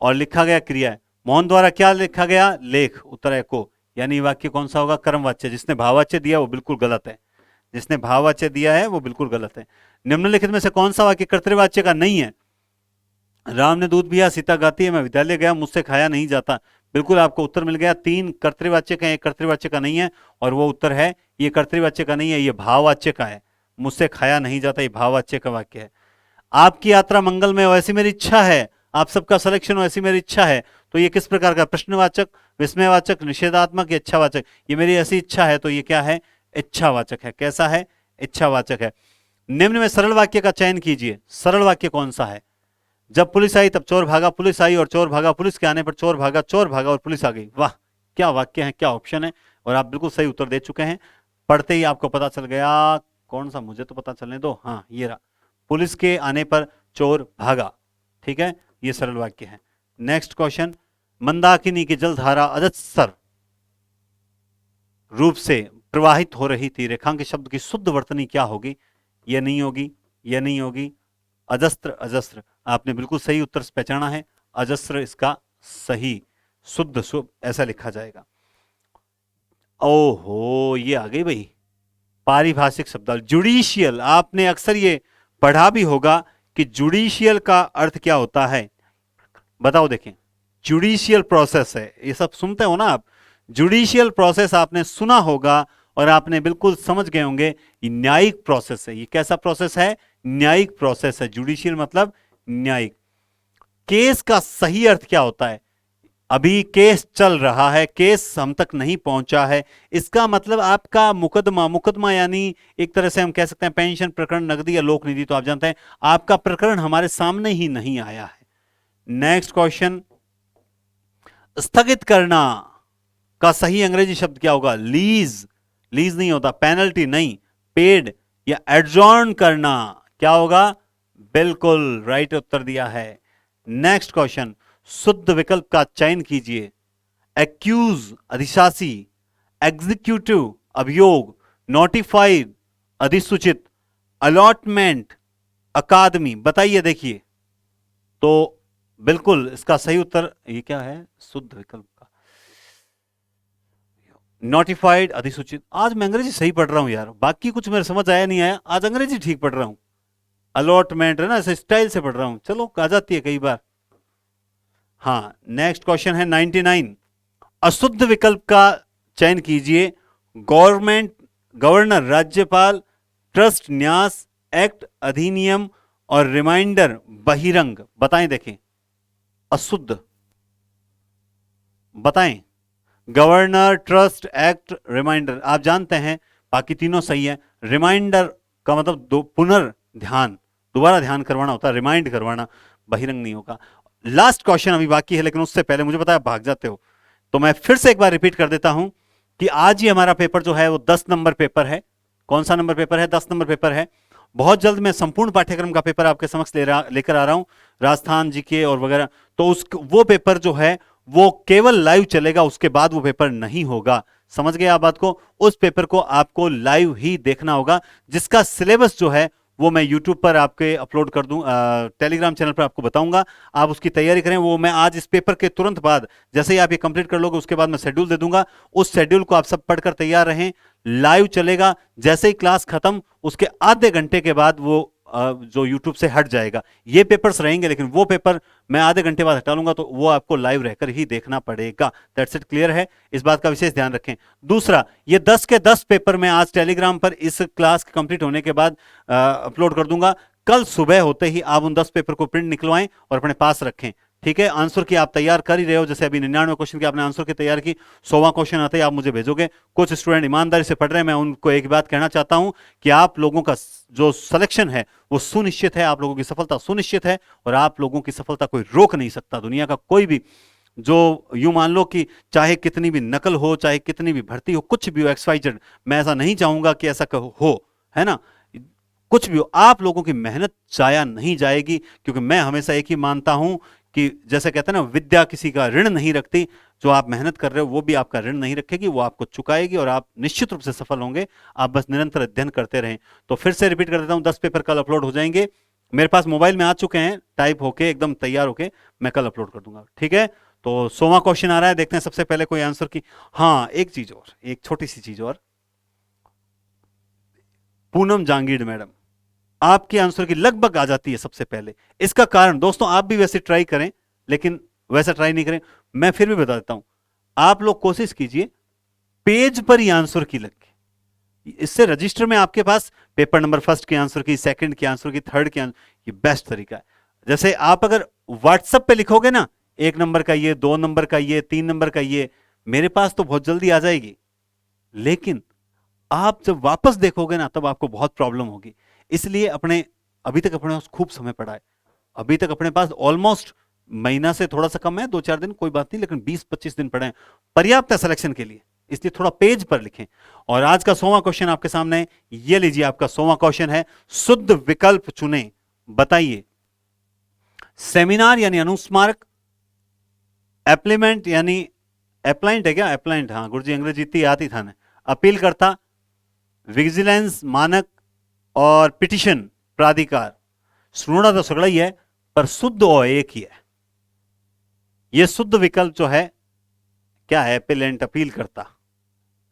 और लिखा गया क्रिया है। मोहन द्वारा क्या लिखा गया? लेख। उत्तर है को, यानी वाक्य कौन सा होगा? कर्मवाच्य। जिसने भाववाच्य दिया वो बिल्कुल गलत है, जिसने भाववाच्य दिया है वो बिल्कुल गलत है। निम्नलिखित में से कौन सा वाक्य कर्तृवाच्य का नहीं है? राम ने दूध पिया, सीता गाती है, मैं विद्यालय गया, मुझसे खाया नहीं जाता। बिल्कुल आपको उत्तर मिल गया। तीन कर्तृवाच्य का, एक कर्तृवाच्य का नहीं है, और वो उत्तर है, ये कर्तृवाच्य का नहीं है, ये भाववाच्य का है। मुझसे खाया नहीं जाता, ये भाववाच्य का वाक्य है। आपकी यात्रा मंगलमय हो, ऐसी मेरी इच्छा है। आप सबका सिलेक्शन हो, ऐसी मेरी इच्छा है। तो ये किस प्रकार का प्रश्नवाचक, विस्मयवाचक, निषेधात्मक या इच्छावाचक? ये मेरी ऐसी इच्छा है, तो ये क्या है? इच्छावाचक है। कैसा है? इच्छावाचक है। निम्न में सरल वाक्य का चयन कीजिए। सरल वाक्य कौन सा है? जब पुलिस आई तब चोर भागा, पुलिस आई और चोर भागा, पुलिस के आने पर चोर भागा, चोर भागा और पुलिस आ गई। वाह, क्या वाक्य है, क्या ऑप्शन है! और आप बिल्कुल सही उत्तर दे चुके हैं। पढ़ते ही आपको पता चल गया। कौन सा, मुझे तो पता चलने दो। हाँ, ये रहा, पुलिस के आने पर चोर भागा। ठीक है, ये सरल वाक्य है। नेक्स्ट क्वेश्चन, मंदाकिनी की जलधारा अजस्र रूप से प्रवाहित हो रही थी। रेखांकित शब्द की शुद्ध वर्तनी क्या होगी? यह नहीं होगी, यह नहीं होगी। अजस्त्र, अजस्त्र। आपने बिल्कुल सही उत्तर पहचाना है। अजस्त्र इसका सही शुद्ध शुभ ऐसा लिखा जाएगा। ओहो, ये आ गई भाई पारिभाषिक शब्द। जुडिशियल, आपने अक्सर ये पढ़ा भी होगा कि जुडिशियल का अर्थ क्या होता है। बताओ, देखें, जुडिशियल प्रोसेस है, ये सब सुनते हो ना आप। जुडिशियल प्रोसेस आपने सुना होगा और आपने बिल्कुल समझ गए होंगे, ये न्यायिक प्रोसेस है। ये कैसा प्रोसेस है? न्यायिक प्रोसेस है। जुडिशियल मतलब न्यायिक। केस का सही अर्थ क्या होता है? अभी केस चल रहा है, केस हम तक नहीं पहुंचा है, इसका मतलब आपका मुकदमा, मुकदमा यानी एक तरह से हम कह सकते हैं पेंशन प्रकरण, नकदी या लोक निधि, तो आप जानते हैं आपका प्रकरण हमारे सामने ही नहीं आया है। नेक्स्ट क्वेश्चन, स्थगित करना का सही अंग्रेजी शब्द क्या होगा? लीज, लीज नहीं होता, पेनल्टी नहीं, पेड या एडजॉर्न करना क्या होगा? बिल्कुल राइट उत्तर दिया है। नेक्स्ट क्वेश्चन, शुद्ध विकल्प का चयन कीजिए। एक्यूज अधिशासी, एग्जीक्यूटिव अभियोग, नोटिफाइड अधिसूचित, अलॉटमेंट अकादमी। बताइए, देखिए तो बिल्कुल इसका सही उत्तर ये क्या है? शुद्ध विकल्प का नोटिफाइड अधिसूचित। आज मैं अंग्रेजी सही पढ़ रहा हूं यार, बाकी कुछ मेरे समझ आया नहीं आया, आज अंग्रेजी ठीक पढ़ रहा हूं। अलॉटमेंट है ना, ऐसे स्टाइल से पढ़ रहा हूं, चलो आ जाती है कई बार। हाँ, नेक्स्ट क्वेश्चन है 99। अशुद्ध विकल्प का चयन कीजिए। गवर्नमेंट, गवर्नर, राज्यपाल, ट्रस्ट, न्यास, एक्ट, अधिनियम और रिमाइंडर बहिरंग। बताएं, देखें, अशुद्ध बताएं। गवर्नर, ट्रस्ट, एक्ट, रिमाइंडर आप जानते हैं, बाकी तीनों सही है। रिमाइंडर का मतलब दो पुनर्ध्यान, दोबारा ध्यान करवाना होता है, रिमाइंड करवाना, बहिरंग नहीं होगा। लास्ट क्वेश्चन अभी बाकी है, लेकिन उससे पहले मुझे पता है भाग जाते हो, तो मैं फिर से एक बार रिपीट कर देता हूं कि आज ही हमारा पेपर जो है वो 10 नंबर पेपर है। कौन सा नंबर पेपर है? 10 नंबर पेपर है। बहुत जल्द मैं संपूर्ण पाठ्यक्रम का पेपर आपके समक्ष लेकर आ रहा हूं, राजस्थान जीके और वगैरह। तो उस वो पेपर जो है वो केवल लाइव चलेगा, उसके बाद वो पेपर नहीं होगा। समझ गए आप बात को? उस पेपर को आपको लाइव ही देखना होगा, जिसका सिलेबस जो है वो मैं यूट्यूब पर आपके अपलोड कर दूं, टेलीग्राम चैनल पर आपको बताऊंगा। आप उसकी तैयारी करें। वो मैं आज इस पेपर के तुरंत बाद, जैसे ही आप ये कंप्लीट कर लोगे, उसके बाद मैं शेड्यूल दे दूंगा। उस शेड्यूल को आप सब पढ़कर तैयार रहें। लाइव चलेगा, जैसे ही क्लास खत्म उसके आधे घंटे के बाद वो जो यूट्यूब से हट जाएगा। ये पेपर्स रहेंगे, लेकिन वो पेपर मैं आधे घंटे बाद हटा लूंगा, तो वो आपको लाइव रहकर ही देखना पड़ेगा। दैट्स इट, क्लियर है? इस बात का विशेष ध्यान रखें। दूसरा, ये 10 के 10 पेपर मैं आज टेलीग्राम पर इस क्लास कंप्लीट होने के बाद अपलोड कर दूंगा। कल सुबह होते ही आप उन 10 पेपर को प्रिंट निकलवाएं और अपने पास रखें। ठीक है, आंसर की आप तैयार कर ही रहे हो, जैसे अभी 99 क्वेश्चन की आपने आंसर की तैयार की, 100वां क्वेश्चन आते ही आप मुझे भेजोगे। कुछ स्टूडेंट ईमानदारी से पढ़ रहे हैं, मैं उनको एक बात कहना चाहता हूं कि आप लोगों का जो सिलेक्शन है वो सुनिश्चित है, आप लोगों की सफलता सुनिश्चित है, और आप लोगों की सफलता कोई रोक नहीं सकता। दुनिया का कोई भी, जो यूं मान लो कि चाहे कितनी भी नकल हो, चाहे कितनी भी भर्ती हो, कुछ भी हो, XYZ, मैं ऐसा नहीं चाहूंगा कि ऐसा हो, है ना। कुछ भी हो, आप लोगों की मेहनत जाया नहीं जाएगी, क्योंकि मैं हमेशा एक ही मानता हूं कि जैसे कहते हैं ना, विद्या किसी का ऋण नहीं रखती। जो आप मेहनत कर रहे हो वो भी आपका ऋण नहीं रखेगी, वो आपको चुकाएगी और आप निश्चित रूप से सफल होंगे। आप बस निरंतर अध्ययन करते रहें। तो फिर से रिपीट कर देता हूं, 10 पेपर कल अपलोड हो जाएंगे, मेरे पास मोबाइल में आ चुके हैं, टाइप होके एकदम तैयार होके, मैं कल अपलोड कर दूंगा। ठीक है, तो 100वां क्वेश्चन आ रहा है, देखते हैं सबसे पहले कोई आंसर की। हाँ, एक चीज और, एक छोटी सी चीज और, पूनम जांगीड़ मैडम, आपके आंसर की लगभग आ जाती है सबसे पहले। इसका कारण दोस्तों, आप भी वैसे ट्राई करें, लेकिन वैसा ट्राई नहीं करें, मैं फिर भी बता देता हूं। आप लोग कोशिश कीजिए पेज पर ही आंसर की लगे। इससे रजिस्टर में आपके पास पेपर नंबर फर्स्ट के आंसर की, सेकंड के आंसर की, थर्ड के आंसर, ये बेस्ट तरीका है। जैसे आप अगर व्हाट्सएप पे लिखोगे ना, 1 नंबर का ये, 2 नंबर का ये, 3 नंबर का ये, मेरे पास तो बहुत जल्दी आ जाएगी, लेकिन आप जब वापस देखोगे ना तब आपको बहुत प्रॉब्लम होगी। इसलिए अपने अभी तक अपने पास खूब समय पड़ा है, अभी तक अपने पास ऑलमोस्ट महीना से थोड़ा सा कम है, 2-4 दिन, कोई बात नहीं, लेकिन 20-25 दिन पड़े हैं, पर्याप्त है सिलेक्शन के लिए। इसलिए थोड़ा पेज पर लिखें। और आज का 100वां क्वेश्चन आपके सामने है, ये लीजिए आपका 100वां क्वेश्चन है, शुद्ध विकल्प चुने, बताइए। सेमिनार यानी अनुस्मारक, एप्लीमेंट यानी एप्लाइंट है क्या, एप्लाइंट, हाँ गुरुजी अंग्रेजी इतनी आती था ना, अपील करता, विजिलेंस मानक, और पिटिशन प्राधिकार। सुनना तो सगड़ा ही है, पर शुद्ध और एक ही है। यह शुद्ध विकल्प जो है क्या है, एपेलेंट, अपील करता,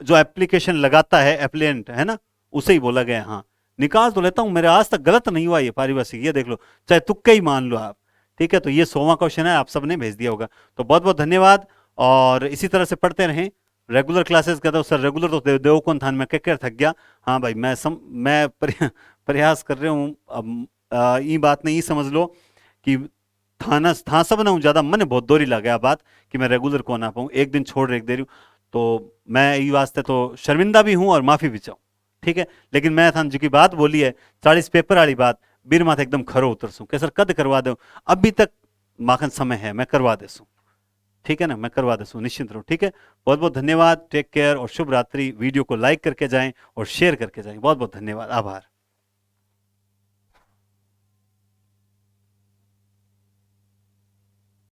जो एप्लीकेशन लगाता है एप्लेंट है ना, उसे ही बोला गया। हाँ, निकाल तो लेता हूं, मेरे आज तक गलत नहीं हुआ ये पारिभाषिक, ये देख लो, चाहे तुक्के ही मान लो आप। ठीक है, तो ये 100वां क्वेश्चन है, आप सबने भेज दिया होगा, तो बहुत बहुत धन्यवाद। और इसी तरह से पढ़ते रहें, रेगुलर क्लासेस कहता हूँ सर, रेगुलर तो देवकोन थान में कह थक गया। हाँ भाई, मैं प्रयास कर रहा हूँ। अब ये बात नहीं समझ लो कि थाना था सब ना ज्यादा मन बहुत दोरी लग गया बात कि मैं रेगुलर को ना पाऊँ, एक दिन छोड़ एक दे रही हूँ, तो मैं ये वास्ते तो शर्मिंदा भी हूं और माफी भी चाहूँ। ठीक है, लेकिन मैं थान जो की बात बोली है 40 पेपर वाली बात, बीर माथे एकदम खरो उतरसूं कि सर कद करवा दो, अभी तक माखन समय है, मैं करवा देसूं। ठीक है ना, मैं करवा देसूं, निश्चिंत रहो। ठीक है, बहुत बहुत धन्यवाद, टेक केयर और शुभ रात्रि। वीडियो को लाइक करके जाएं और शेयर करके जाएं। बहुत बहुत धन्यवाद, आभार।